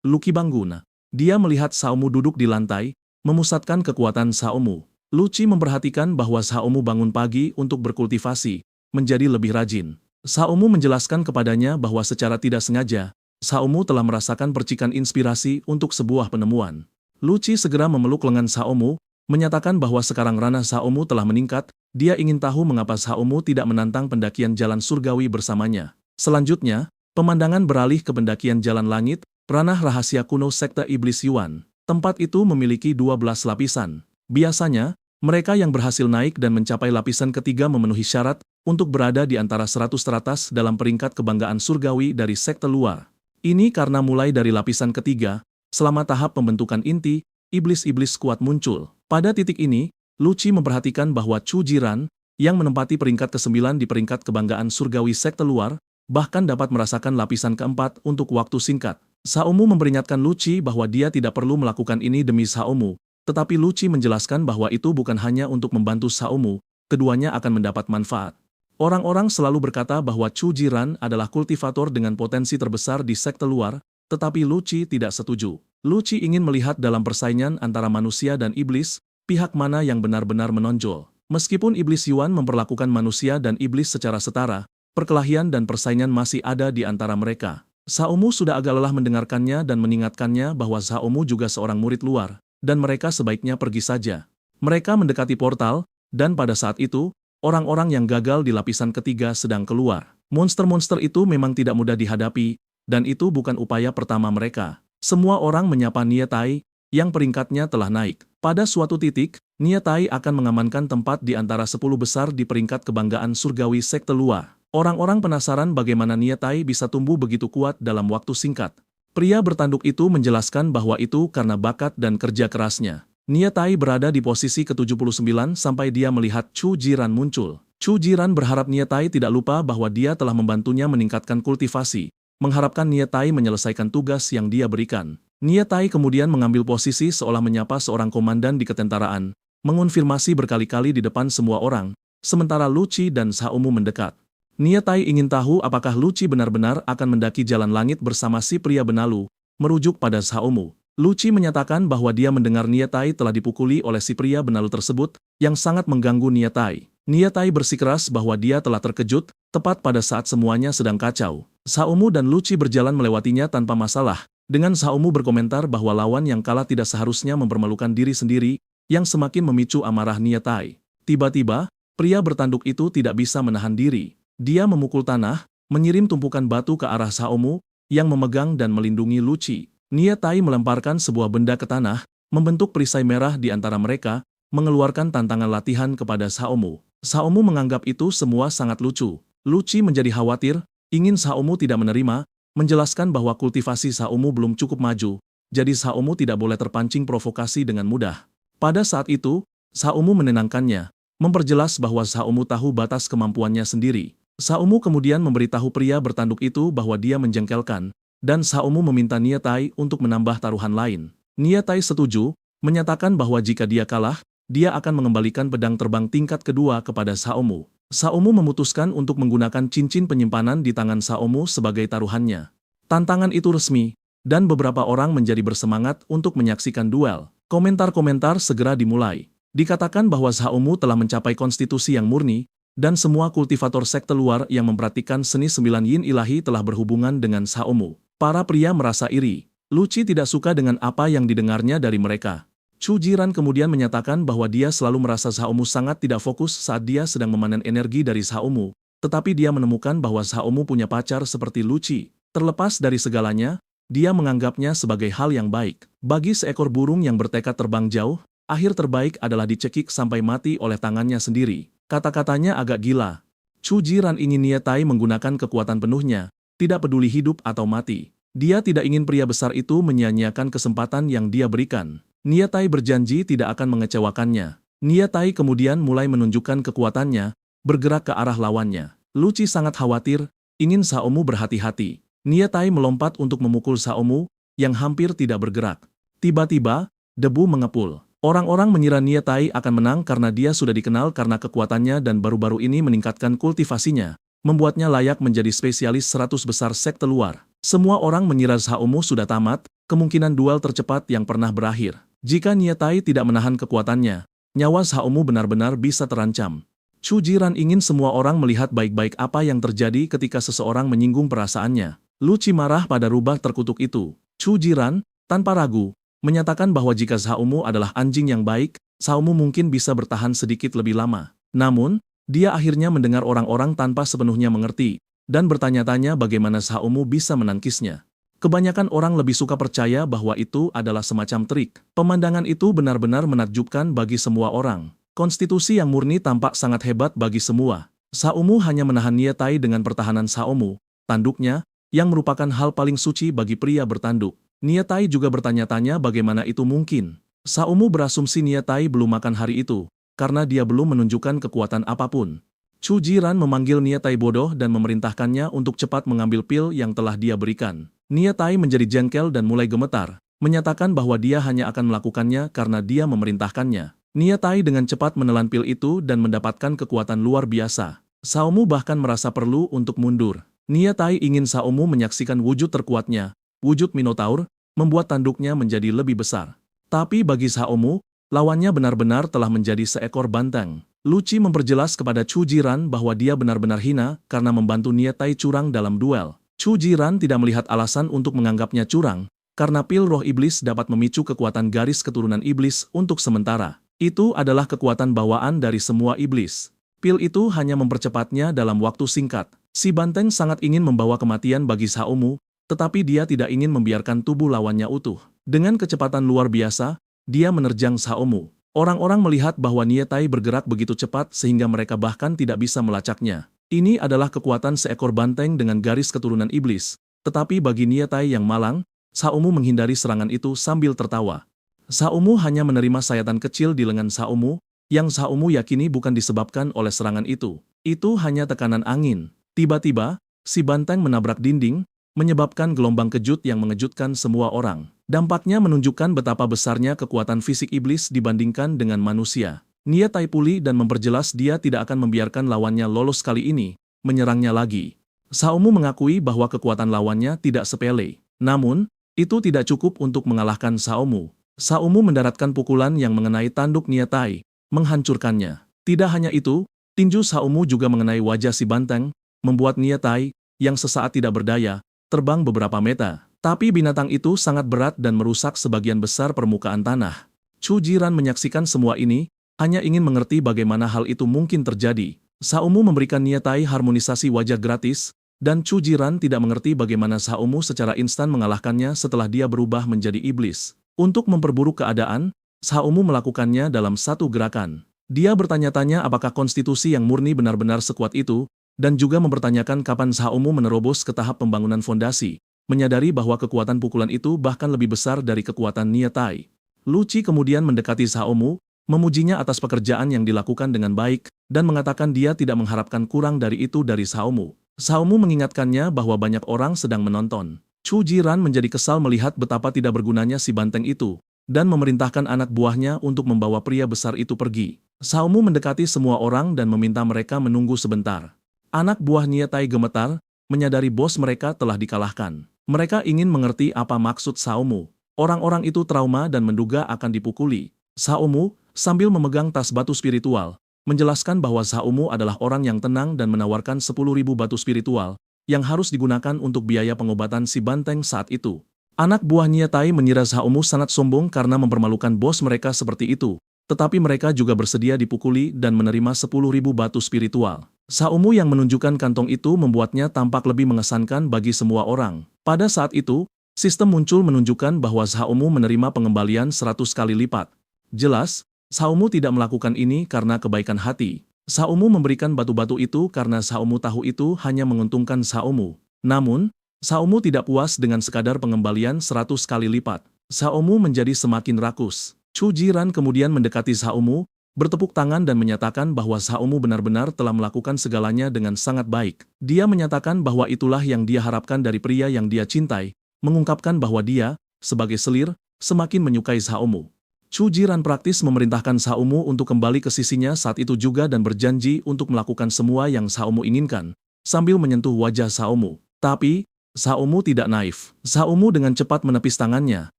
Speaker 1: Luci bangun. Dia melihat Xiaomu duduk di lantai, memusatkan kekuatan Xiaomu. Luci memperhatikan bahwa Xiaomu bangun pagi untuk berkultivasi, menjadi lebih rajin. Xiaomu menjelaskan kepadanya bahwa secara tidak sengaja, Xiaomu telah merasakan percikan inspirasi untuk sebuah penemuan. Luci segera memeluk lengan Xiaomu, menyatakan bahwa sekarang ranah Xiaomu telah meningkat, dia ingin tahu mengapa Xiaomu tidak menantang pendakian jalan surgawi bersamanya. Selanjutnya, pemandangan beralih ke pendakian jalan langit, ranah rahasia kuno sekte Iblis Yuan. Tempat itu memiliki 12 lapisan. Biasanya, mereka yang berhasil naik dan mencapai lapisan ketiga memenuhi syarat untuk berada di antara 100 teratas dalam peringkat kebanggaan surgawi dari sekte luar. Ini karena mulai dari lapisan ketiga, selama tahap pembentukan inti, iblis-iblis kuat muncul. Pada titik ini, Luci memperhatikan bahwa Chu Jiran, yang menempati peringkat ke-9 di peringkat kebanggaan surgawi sekte luar, bahkan dapat merasakan lapisan keempat untuk waktu singkat. Xiaomu memperingatkan Luci bahwa dia tidak perlu melakukan ini demi Xiaomu, tetapi Luci menjelaskan bahwa itu bukan hanya untuk membantu Xiaomu, keduanya akan mendapat manfaat. Orang-orang selalu berkata bahwa Chu Jiran adalah kultivator dengan potensi terbesar di sekte luar, tetapi Luci tidak setuju. Luci ingin melihat dalam persaingan antara manusia dan iblis, pihak mana yang benar-benar menonjol. Meskipun Iblis Yuan memperlakukan manusia dan iblis secara setara, perkelahian dan persaingan masih ada di antara mereka. Xiaomu sudah agak lelah mendengarkannya dan mengingatkannya bahwa Xiaomu juga seorang murid luar, dan mereka sebaiknya pergi saja. Mereka mendekati portal, dan pada saat itu, orang-orang yang gagal di lapisan ketiga sedang keluar. Monster-monster itu memang tidak mudah dihadapi, dan itu bukan upaya pertama mereka. Semua orang menyapa Niatai, yang peringkatnya telah naik. Pada suatu titik, Niatai akan mengamankan tempat di antara 10 besar di peringkat kebanggaan surgawi sekte luar. Orang-orang penasaran bagaimana Niatai bisa tumbuh begitu kuat dalam waktu singkat. Pria bertanduk itu menjelaskan bahwa itu karena bakat dan kerja kerasnya. Niatai berada di posisi ke-79 sampai dia melihat Chu Jiran muncul. Chu Jiran berharap Niatai tidak lupa bahwa dia telah membantunya meningkatkan kultivasi, mengharapkan Niatai menyelesaikan tugas yang dia berikan. Niatai kemudian mengambil posisi seolah menyapa seorang komandan di ketentaraan, mengonfirmasi berkali-kali di depan semua orang, sementara Luci dan Xiaomu mendekat. Niatai ingin tahu apakah Luci benar-benar akan mendaki jalan langit bersama si pria benalu, merujuk pada Xiaomu. Luci menyatakan bahwa dia mendengar Niatai telah dipukuli oleh si pria benalu tersebut, yang sangat mengganggu Niatai. Niatai bersikeras bahwa dia telah terkejut, tepat pada saat semuanya sedang kacau. Xiaomu dan Luci berjalan melewatinya tanpa masalah, dengan Xiaomu berkomentar bahwa lawan yang kalah tidak seharusnya mempermalukan diri sendiri, yang semakin memicu amarah Niatai. Tiba-tiba, pria bertanduk itu tidak bisa menahan diri. Dia memukul tanah, mengirim tumpukan batu ke arah Xiaomu, yang memegang dan melindungi Luci. Niatai melemparkan sebuah benda ke tanah, membentuk perisai merah di antara mereka, mengeluarkan tantangan latihan kepada Xiaomu. Xiaomu menganggap itu semua sangat lucu. Luci menjadi khawatir, ingin Xiaomu tidak menerima, menjelaskan bahwa kultivasi Xiaomu belum cukup maju, jadi Xiaomu tidak boleh terpancing provokasi dengan mudah. Pada saat itu, Xiaomu menenangkannya, memperjelas bahwa Xiaomu tahu batas kemampuannya sendiri. Xiaomu kemudian memberitahu pria bertanduk itu bahwa dia menjengkelkan, dan Xiaomu meminta Nia Tai untuk menambah taruhan lain. Nia Tai setuju, menyatakan bahwa jika dia kalah, dia akan mengembalikan pedang terbang tingkat kedua kepada Xiaomu. Xiaomu memutuskan untuk menggunakan cincin penyimpanan di tangan Xiaomu sebagai taruhannya. Tantangan itu resmi, dan beberapa orang menjadi bersemangat untuk menyaksikan duel. Komentar-komentar segera dimulai. Dikatakan bahwa Xiaomu telah mencapai konstitusi yang murni, dan semua kultivator sekte luar yang mempraktikkan seni 9 yin ilahi telah berhubungan dengan Xiaomu. Para pria merasa iri. Luci tidak suka dengan apa yang didengarnya dari mereka. Chu Jiran kemudian menyatakan bahwa dia selalu merasa Xiaomu sangat tidak fokus saat dia sedang memanen energi dari Xiaomu, tetapi dia menemukan bahwa Xiaomu punya pacar seperti Luci. Terlepas dari segalanya, dia menganggapnya sebagai hal yang baik. Bagi seekor burung yang bertekad terbang jauh, akhir terbaik adalah dicekik sampai mati oleh tangannya sendiri. Kata-katanya agak gila. Chu Jiran ingin Nia Tai menggunakan kekuatan penuhnya, tidak peduli hidup atau mati. Dia tidak ingin pria besar itu menyia-nyiakan kesempatan yang dia berikan. Nia Tai berjanji tidak akan mengecewakannya. Nia Tai kemudian mulai menunjukkan kekuatannya, bergerak ke arah lawannya. Luci sangat khawatir, ingin Xiaomu berhati-hati. Nia Tai melompat untuk memukul Xiaomu, yang hampir tidak bergerak. Tiba-tiba, debu mengepul. Orang-orang mengira Nia Tai akan menang karena dia sudah dikenal karena kekuatannya dan baru-baru ini meningkatkan kultivasinya, membuatnya layak menjadi spesialis 100 besar sekte luar. Semua orang mengira Xiaomu sudah tamat, kemungkinan duel tercepat yang pernah berakhir. Jika Nia Tai tidak menahan kekuatannya, nyawa Xiaomu benar-benar bisa terancam. Chu Jiran ingin semua orang melihat baik-baik apa yang terjadi ketika seseorang menyinggung perasaannya. Luci marah pada rubah terkutuk itu. Chu Jiran, tanpa ragu, menyatakan bahwa jika Xiaomu adalah anjing yang baik, Xiaomu mungkin bisa bertahan sedikit lebih lama. Namun, dia akhirnya mendengar orang-orang tanpa sepenuhnya mengerti, dan bertanya-tanya bagaimana Xiaomu bisa menangkisnya. Kebanyakan orang lebih suka percaya bahwa itu adalah semacam trik. Pemandangan itu benar-benar menakjubkan bagi semua orang. Konstitusi yang murni tampak sangat hebat bagi semua. Xiaomu hanya menahan Nia Tai dengan pertahanan Xiaomu, tanduknya, yang merupakan hal paling suci bagi pria bertanduk. Nia Tai juga bertanya-tanya bagaimana itu mungkin. Xiaomu berasumsi Nia Tai belum makan hari itu, karena dia belum menunjukkan kekuatan apapun. Chu Jiran memanggil Nia Tai bodoh dan memerintahkannya untuk cepat mengambil pil yang telah dia berikan. Nia Tai menjadi jengkel dan mulai gemetar, menyatakan bahwa dia hanya akan melakukannya karena dia memerintahkannya. Nia Tai dengan cepat menelan pil itu dan mendapatkan kekuatan luar biasa. Xiaomu bahkan merasa perlu untuk mundur. Nia Tai ingin Xiaomu menyaksikan wujud terkuatnya. Wujud Minotaur, membuat tanduknya menjadi lebih besar. Tapi bagi Xiaomu, lawannya benar-benar telah menjadi seekor banteng. Luci memperjelas kepada Chu Jiran bahwa dia benar-benar hina karena membantu Nia Tai curang dalam duel. Chu Jiran tidak melihat alasan untuk menganggapnya curang, karena pil roh iblis dapat memicu kekuatan garis keturunan iblis untuk sementara. Itu adalah kekuatan bawaan dari semua iblis. Pil itu hanya mempercepatnya dalam waktu singkat. Si banteng sangat ingin membawa kematian bagi Xiaomu, tetapi dia tidak ingin membiarkan tubuh lawannya utuh. Dengan kecepatan luar biasa, dia menerjang Xiaomu. Orang-orang melihat bahwa Nia Tai bergerak begitu cepat sehingga mereka bahkan tidak bisa melacaknya. Ini adalah kekuatan seekor banteng dengan garis keturunan iblis. Tetapi bagi Nia Tai yang malang, Xiaomu menghindari serangan itu sambil tertawa. Xiaomu hanya menerima sayatan kecil di lengan Xiaomu, yang Xiaomu yakini bukan disebabkan oleh serangan itu. Itu hanya tekanan angin. Tiba-tiba, si banteng menabrak dinding, menyebabkan gelombang kejut yang mengejutkan semua orang. Dampaknya menunjukkan betapa besarnya kekuatan fisik iblis dibandingkan dengan manusia. Nia Tai pulih dan memperjelas dia tidak akan membiarkan lawannya lolos kali ini, menyerangnya lagi. Xiaomu mengakui bahwa kekuatan lawannya tidak sepele. Namun, itu tidak cukup untuk mengalahkan Xiaomu. Xiaomu mendaratkan pukulan yang mengenai tanduk Nia Tai, menghancurkannya. Tidak hanya itu, tinju Xiaomu juga mengenai wajah si banteng, membuat Nia Tai, yang sesaat tidak berdaya, terbang beberapa meter. Tapi binatang itu sangat berat dan merusak sebagian besar permukaan tanah. Chu Jiran menyaksikan semua ini, hanya ingin mengerti bagaimana hal itu mungkin terjadi. Xiaomu memberikan Nia Tai harmonisasi wajah gratis, dan Chu Jiran tidak mengerti bagaimana Xiaomu secara instan mengalahkannya setelah dia berubah menjadi iblis. Untuk memperburuk keadaan, Xiaomu melakukannya dalam satu gerakan. Dia bertanya-tanya apakah konstitusi yang murni benar-benar sekuat itu, dan juga mempertanyakan kapan Xiaomu menerobos ke tahap pembangunan fondasi, menyadari bahwa kekuatan pukulan itu bahkan lebih besar dari kekuatan Nia Tai. Luci kemudian mendekati Xiaomu, memujinya atas pekerjaan yang dilakukan dengan baik, dan mengatakan dia tidak mengharapkan kurang dari itu dari Xiaomu. Xiaomu mengingatkannya bahwa banyak orang sedang menonton. Chu Jiran menjadi kesal melihat betapa tidak bergunanya si banteng itu, dan memerintahkan anak buahnya untuk membawa pria besar itu pergi. Xiaomu mendekati semua orang dan meminta mereka menunggu sebentar. Anak buah Nietai gemetar, menyadari bos mereka telah dikalahkan. Mereka ingin mengerti apa maksud Xiaomu. Orang-orang itu trauma dan menduga akan dipukuli. Xiaomu, sambil memegang tas batu spiritual, menjelaskan bahwa Xiaomu adalah orang yang tenang dan menawarkan 10.000 batu spiritual, yang harus digunakan untuk biaya pengobatan si banteng saat itu. Anak buah Nietai mengira Xiaomu sangat sombong karena mempermalukan bos mereka seperti itu, tetapi mereka juga bersedia dipukuli dan menerima 10.000 batu spiritual. Xiaomu yang menunjukkan kantong itu membuatnya tampak lebih mengesankan bagi semua orang. Pada saat itu, sistem muncul menunjukkan bahwa Xiaomu menerima pengembalian 100 kali lipat. Jelas, Xiaomu tidak melakukan ini karena kebaikan hati. Xiaomu memberikan batu-batu itu karena Xiaomu tahu itu hanya menguntungkan Xiaomu. Namun, Xiaomu tidak puas dengan sekadar pengembalian 100 kali lipat. Xiaomu menjadi semakin rakus. Chu Jiran kemudian mendekati Xiaomu, bertepuk tangan dan menyatakan bahwa Xiaomu benar-benar telah melakukan segalanya dengan sangat baik. Dia menyatakan bahwa itulah yang dia harapkan dari pria yang dia cintai, mengungkapkan bahwa dia, sebagai selir, semakin menyukai Xiaomu. Chu Jiran praktis memerintahkan Xiaomu untuk kembali ke sisinya saat itu juga dan berjanji untuk melakukan semua yang Xiaomu inginkan, sambil menyentuh wajah Xiaomu. Tapi, Xiaomu tidak naif. Xiaomu dengan cepat menepis tangannya,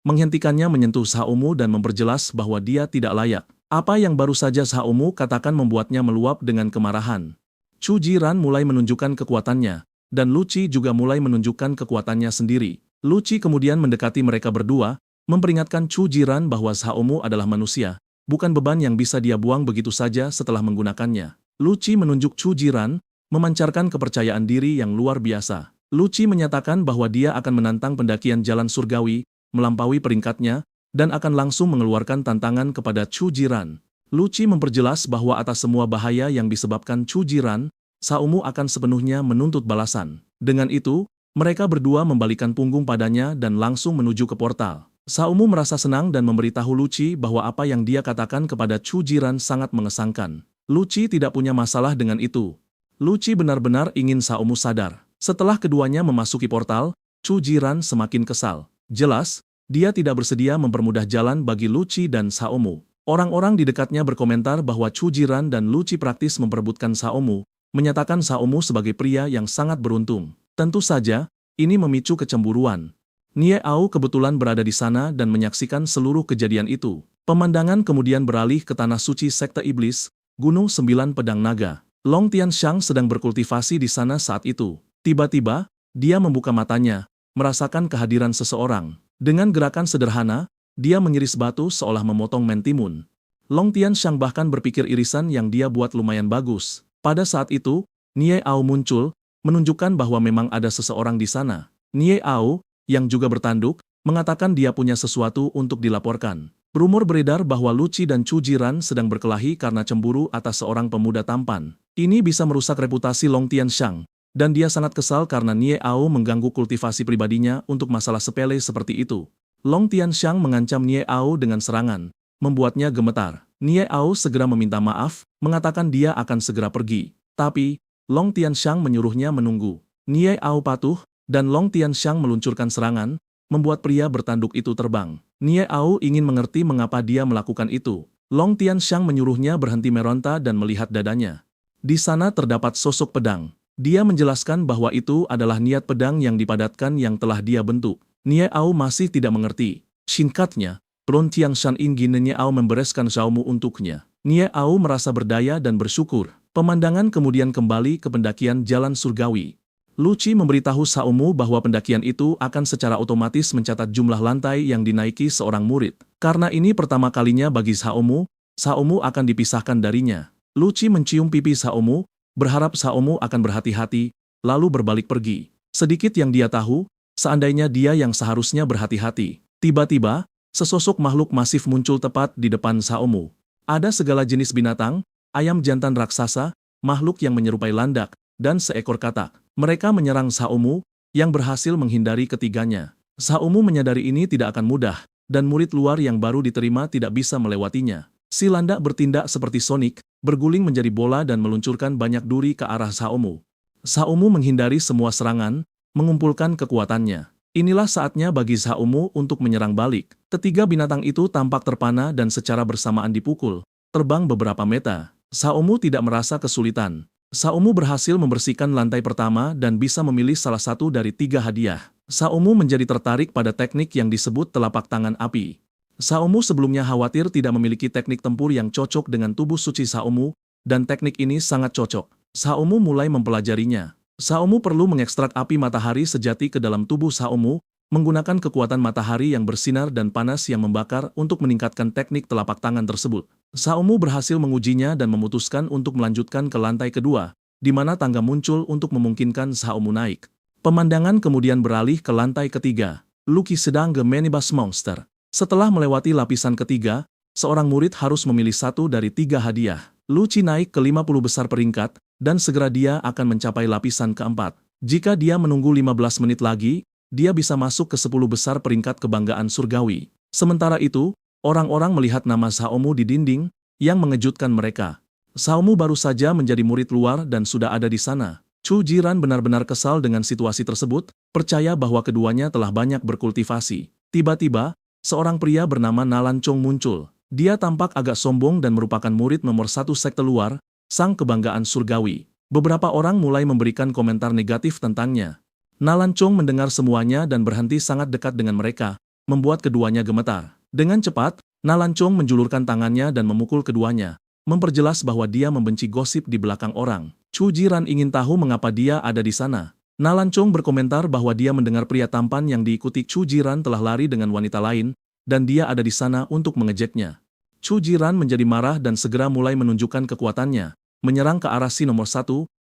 Speaker 1: menghentikannya menyentuh Xiaomu dan memperjelas bahwa dia tidak layak. Apa yang baru saja Xiaomu katakan membuatnya meluap dengan kemarahan. Chu Jiran mulai menunjukkan kekuatannya, dan Lu Qi juga mulai menunjukkan kekuatannya sendiri. Lu Qi kemudian mendekati mereka berdua, memperingatkan Chu Jiran bahwa Xiaomu adalah manusia, bukan beban yang bisa dia buang begitu saja setelah menggunakannya. Lu Qi menunjuk Chu Jiran, memancarkan kepercayaan diri yang luar biasa. Lu Qi menyatakan bahwa dia akan menantang pendakian jalan surgawi, melampaui peringkatnya, dan akan langsung mengeluarkan tantangan kepada Chu Jiran. Lu Qi memperjelas bahwa atas semua bahaya yang disebabkan Chu Jiran, Xiaomu akan sepenuhnya menuntut balasan. Dengan itu, mereka berdua membalikan punggung padanya dan langsung menuju ke portal. Xiaomu merasa senang dan memberitahu Lu Qi bahwa apa yang dia katakan kepada Chu Jiran sangat mengesankan. Lu Qi tidak punya masalah dengan itu. Lu Qi benar-benar ingin Xiaomu sadar. Setelah keduanya memasuki portal, Chu Jiran semakin kesal. Jelas, dia tidak bersedia mempermudah jalan bagi Lu Qi dan Xiaomu. Orang-orang di dekatnya berkomentar bahwa Chu Jiran dan Lu Qi praktis memperebutkan Xiaomu, menyatakan Xiaomu sebagai pria yang sangat beruntung. Tentu saja, ini memicu kecemburuan. Nie Ao kebetulan berada di sana dan menyaksikan seluruh kejadian itu. Pemandangan kemudian beralih ke tanah suci Sekte Iblis, Gunung Sembilan Pedang Naga. Long Tianxiang sedang berkultivasi di sana saat itu. Tiba-tiba, dia membuka matanya, merasakan kehadiran seseorang. Dengan gerakan sederhana, dia mengiris batu seolah memotong mentimun. Long Tianxiang bahkan berpikir irisan yang dia buat lumayan bagus. Pada saat itu, Nie Ao muncul, menunjukkan bahwa memang ada seseorang di sana. Nie Ao, yang juga bertanduk, mengatakan dia punya sesuatu untuk dilaporkan. Rumor beredar bahwa Lu Qi dan Chu Jiran sedang berkelahi karena cemburu atas seorang pemuda tampan. Ini bisa merusak reputasi Long Tianxiang, dan dia sangat kesal karena Nie Ao mengganggu kultivasi pribadinya untuk masalah sepele seperti itu. Long Tianxiang mengancam Nie Ao dengan serangan, membuatnya gemetar. Nie Ao segera meminta maaf, mengatakan dia akan segera pergi. Tapi, Long Tianxiang menyuruhnya menunggu. Nie Ao patuh, dan Long Tianxiang meluncurkan serangan, membuat pria bertanduk itu terbang. Nie Ao ingin mengerti mengapa dia melakukan itu. Long Tianxiang menyuruhnya berhenti meronta dan melihat dadanya. Di sana terdapat sosok pedang. Dia menjelaskan bahwa itu adalah niat pedang yang dipadatkan yang telah dia bentuk. Nie Ao masih tidak mengerti. Singkatnya, Long Tianxiang ingin Nie Ao membereskan Xiaomu untuknya. Nie Ao merasa berdaya dan bersyukur. Pemandangan kemudian kembali ke pendakian jalan surgawi. Lu Qi memberitahu Xiaomu bahwa pendakian itu akan secara otomatis mencatat jumlah lantai yang dinaiki seorang murid. Karena ini pertama kalinya bagi Xiaomu, Xiaomu akan dipisahkan darinya. Lu Qi mencium pipi Xiaomu, berharap Xiaomu akan berhati-hati, lalu berbalik pergi. Sedikit yang dia tahu, seandainya dia yang seharusnya berhati-hati. Tiba-tiba, sesosok makhluk masif muncul tepat di depan Xiaomu. Ada segala jenis binatang, ayam jantan raksasa, makhluk yang menyerupai landak, dan seekor katak. Mereka menyerang Xiaomu, yang berhasil menghindari ketiganya. Xiaomu menyadari ini tidak akan mudah, dan murid luar yang baru diterima tidak bisa melewatinya. Si landak bertindak seperti Sonic, berguling menjadi bola dan meluncurkan banyak duri ke arah Xiaomu. Xiaomu menghindari semua serangan, mengumpulkan kekuatannya. Inilah saatnya bagi Xiaomu untuk menyerang balik. Ketiga binatang itu tampak terpana dan secara bersamaan dipukul, terbang beberapa meter. Xiaomu tidak merasa kesulitan. Xiaomu berhasil membersihkan lantai pertama dan bisa memilih salah satu dari 3 hadiah. Xiaomu menjadi tertarik pada teknik yang disebut telapak tangan api. Xiaomu sebelumnya khawatir tidak memiliki teknik tempur yang cocok dengan tubuh suci Xiaomu, dan teknik ini sangat cocok. Xiaomu mulai mempelajarinya. Xiaomu perlu mengekstrak api matahari sejati ke dalam tubuh Xiaomu, menggunakan kekuatan matahari yang bersinar dan panas yang membakar untuk meningkatkan teknik telapak tangan tersebut. Xiaomu berhasil mengujinya dan memutuskan untuk melanjutkan ke lantai kedua, di mana tangga muncul untuk memungkinkan Xiaomu naik. Pemandangan kemudian beralih ke lantai ketiga. Lucky sedang menibas monster. Setelah melewati lapisan ketiga, seorang murid harus memilih satu dari 3 hadiah. Lucky naik ke 50 besar peringkat, dan segera dia akan mencapai lapisan keempat. Jika dia menunggu 15 menit lagi, dia bisa masuk ke 10 besar peringkat kebanggaan surgawi. Sementara itu, orang-orang melihat nama Xiaomu di dinding, yang mengejutkan mereka. Xiaomu baru saja menjadi murid luar dan sudah ada di sana. Chu Jiran benar-benar kesal dengan situasi tersebut, percaya bahwa keduanya telah banyak berkultivasi. Tiba-tiba, seorang pria bernama Nalan Chong muncul. Dia tampak agak sombong dan merupakan murid nomor 1 sekte luar, sang kebanggaan surgawi. Beberapa orang mulai memberikan komentar negatif tentangnya. Nalan Chong mendengar semuanya dan berhenti sangat dekat dengan mereka, membuat keduanya gemetar. Dengan cepat, Nalan Chong menjulurkan tangannya dan memukul keduanya, memperjelas bahwa dia membenci gosip di belakang orang. Chu Jiran ingin tahu mengapa dia ada di sana. Nalan Chong berkomentar bahwa dia mendengar pria tampan yang diikuti Chu Jiran telah lari dengan wanita lain, dan dia ada di sana untuk mengejeknya. Chu Jiran menjadi marah dan segera mulai menunjukkan kekuatannya, menyerang ke arah si nomor 1,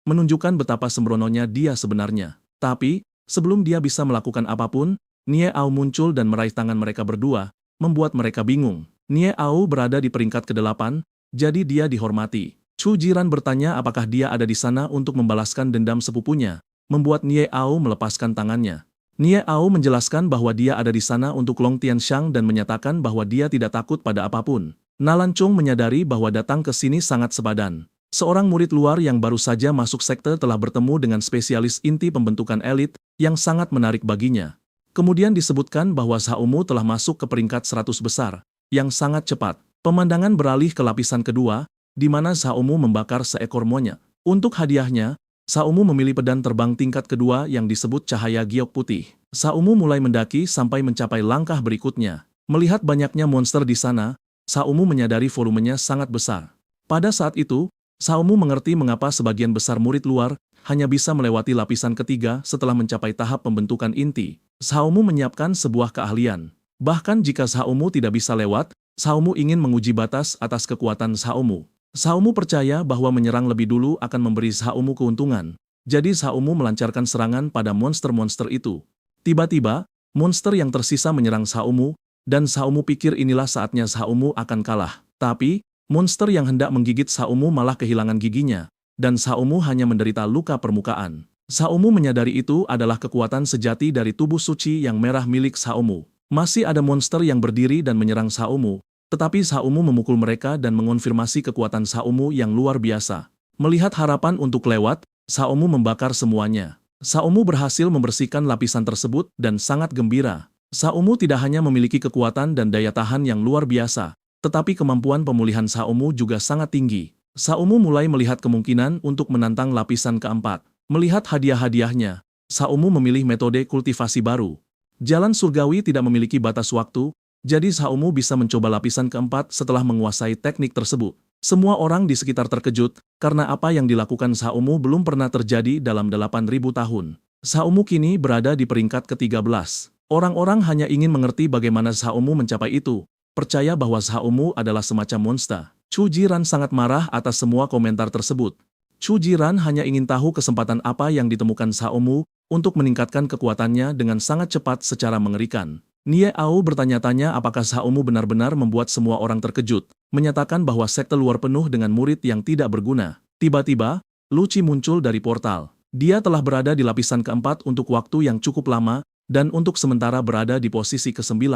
Speaker 1: menunjukkan betapa sembrononya dia sebenarnya. Tapi, sebelum dia bisa melakukan apapun, Nie Ao muncul dan meraih tangan mereka berdua, membuat mereka bingung. Nie Ao berada di peringkat ke-8, jadi dia dihormati. Chu Jiran bertanya apakah dia ada di sana untuk membalaskan dendam sepupunya, membuat Nie Ao melepaskan tangannya. Nie Ao menjelaskan bahwa dia ada di sana untuk Long Tianxiang dan menyatakan bahwa dia tidak takut pada apapun. Nalan Chong menyadari bahwa datang ke sini sangat sepadan. Seorang murid luar yang baru saja masuk sekte telah bertemu dengan spesialis inti pembentukan elit yang sangat menarik baginya. Kemudian disebutkan bahwa Xiaomu telah masuk ke peringkat 100 besar, yang sangat cepat. Pemandangan beralih ke lapisan kedua, di mana Xiaomu membakar seekor monyet. Untuk hadiahnya, Xiaomu memilih pedang terbang tingkat kedua yang disebut cahaya giok putih. Xiaomu mulai mendaki sampai mencapai langkah berikutnya. Melihat banyaknya monster di sana, Xiaomu menyadari volumenya sangat besar. Pada saat itu, Xiaomu mengerti mengapa sebagian besar murid luar hanya bisa melewati lapisan ketiga setelah mencapai tahap pembentukan inti. Xiaomu menyiapkan sebuah keahlian. Bahkan jika Xiaomu tidak bisa lewat, Xiaomu ingin menguji batas atas kekuatan Xiaomu. Xiaomu percaya bahwa menyerang lebih dulu akan memberi Xiaomu keuntungan. Jadi Xiaomu melancarkan serangan pada monster-monster itu. Tiba-tiba, monster yang tersisa menyerang Xiaomu, dan Xiaomu pikir inilah saatnya Xiaomu akan kalah. Tapi, monster yang hendak menggigit Xiaomu malah kehilangan giginya, dan Xiaomu hanya menderita luka permukaan. Xiaomu menyadari itu adalah kekuatan sejati dari tubuh suci yang merah milik Xiaomu. Masih ada monster yang berdiri dan menyerang Xiaomu, tetapi Xiaomu memukul mereka dan mengonfirmasi kekuatan Xiaomu yang luar biasa. Melihat harapan untuk lewat, Xiaomu membakar semuanya. Xiaomu berhasil membersihkan lapisan tersebut dan sangat gembira. Xiaomu tidak hanya memiliki kekuatan dan daya tahan yang luar biasa, tetapi kemampuan pemulihan Xiaomu juga sangat tinggi. Xiaomu mulai melihat kemungkinan untuk menantang lapisan keempat. Melihat hadiah-hadiahnya, Xiaomu memilih metode kultivasi baru. Jalan surgawi tidak memiliki batas waktu, jadi Xiaomu bisa mencoba lapisan keempat setelah menguasai teknik tersebut. Semua orang di sekitar terkejut, karena apa yang dilakukan Xiaomu belum pernah terjadi dalam 8.000 tahun. Xiaomu kini berada di peringkat ke-13. Orang-orang hanya ingin mengerti bagaimana Xiaomu mencapai itu, percaya bahwa Xiaomu adalah semacam monster. Chu Jiran sangat marah atas semua komentar tersebut. Chu Jiran hanya ingin tahu kesempatan apa yang ditemukan Xiaomu untuk meningkatkan kekuatannya dengan sangat cepat secara mengerikan. Nie Ao bertanya-tanya apakah Xiaomu benar-benar membuat semua orang terkejut, menyatakan bahwa sekte luar penuh dengan murid yang tidak berguna. Tiba-tiba, Luci muncul dari portal. Dia telah berada di lapisan keempat untuk waktu yang cukup lama, dan untuk sementara berada di posisi ke-9.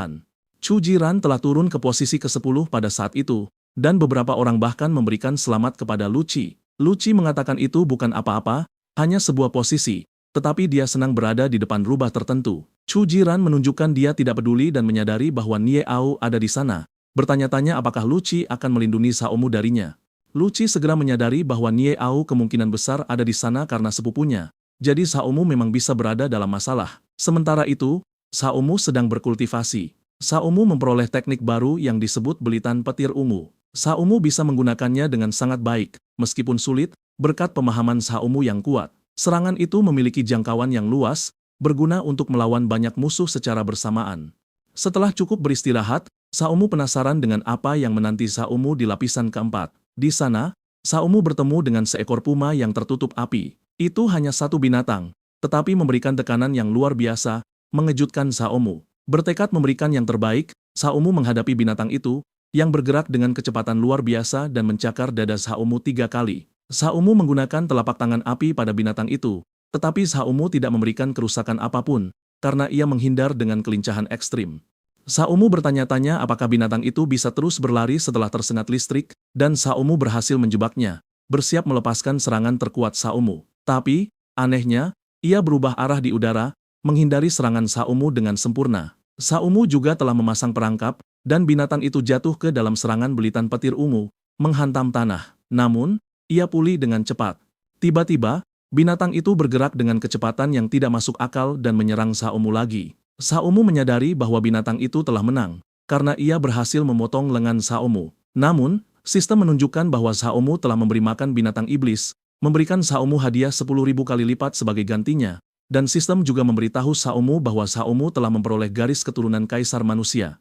Speaker 1: Chu Jiran telah turun ke posisi ke-10 pada saat itu, dan beberapa orang bahkan memberikan selamat kepada Luci. Luci mengatakan itu bukan apa-apa, hanya sebuah posisi, tetapi dia senang berada di depan rubah tertentu. Chu Jiran menunjukkan dia tidak peduli dan menyadari bahwa Nie Ao ada di sana. Bertanya-tanya apakah Luci akan melindungi Xiaomu darinya. Luci segera menyadari bahwa Nie Ao kemungkinan besar ada di sana karena sepupunya. Jadi Xiaomu memang bisa berada dalam masalah. Sementara itu, Xiaomu sedang berkultivasi. Xiaomu memperoleh teknik baru yang disebut belitan petir ungu. Xiaomu bisa menggunakannya dengan sangat baik, meskipun sulit, berkat pemahaman Xiaomu yang kuat. Serangan itu memiliki jangkauan yang luas, berguna untuk melawan banyak musuh secara bersamaan. Setelah cukup beristirahat, Xiaomu penasaran dengan apa yang menanti Xiaomu di lapisan keempat. Di sana, Xiaomu bertemu dengan seekor puma yang tertutup api. Itu hanya satu binatang, tetapi memberikan tekanan yang luar biasa, mengejutkan Xiaomu. Bertekad memberikan yang terbaik, Xiaomu menghadapi binatang itu, yang bergerak dengan kecepatan luar biasa dan mencakar dada Xiaomu 3 kali. Xiaomu menggunakan telapak tangan api pada binatang itu, tetapi Xiaomu tidak memberikan kerusakan apapun, karena ia menghindar dengan kelincahan ekstrim. Xiaomu bertanya-tanya apakah binatang itu bisa terus berlari setelah tersengat listrik, dan Xiaomu berhasil menjebaknya, bersiap melepaskan serangan terkuat Xiaomu. Tapi, anehnya, ia berubah arah di udara, menghindari serangan Xiaomu dengan sempurna. Xiaomu juga telah memasang perangkap, dan binatang itu jatuh ke dalam serangan belitan petir ungu, menghantam tanah. Namun, ia pulih dengan cepat. Tiba-tiba, binatang itu bergerak dengan kecepatan yang tidak masuk akal dan menyerang Xiaomu lagi. Xiaomu menyadari bahwa binatang itu telah menang, karena ia berhasil memotong lengan Xiaomu. Namun, sistem menunjukkan bahwa Xiaomu telah memberi makan binatang iblis, memberikan Xiaomu hadiah 10.000 kali lipat sebagai gantinya, dan sistem juga memberitahu Xiaomu bahwa Xiaomu telah memperoleh garis keturunan kaisar manusia.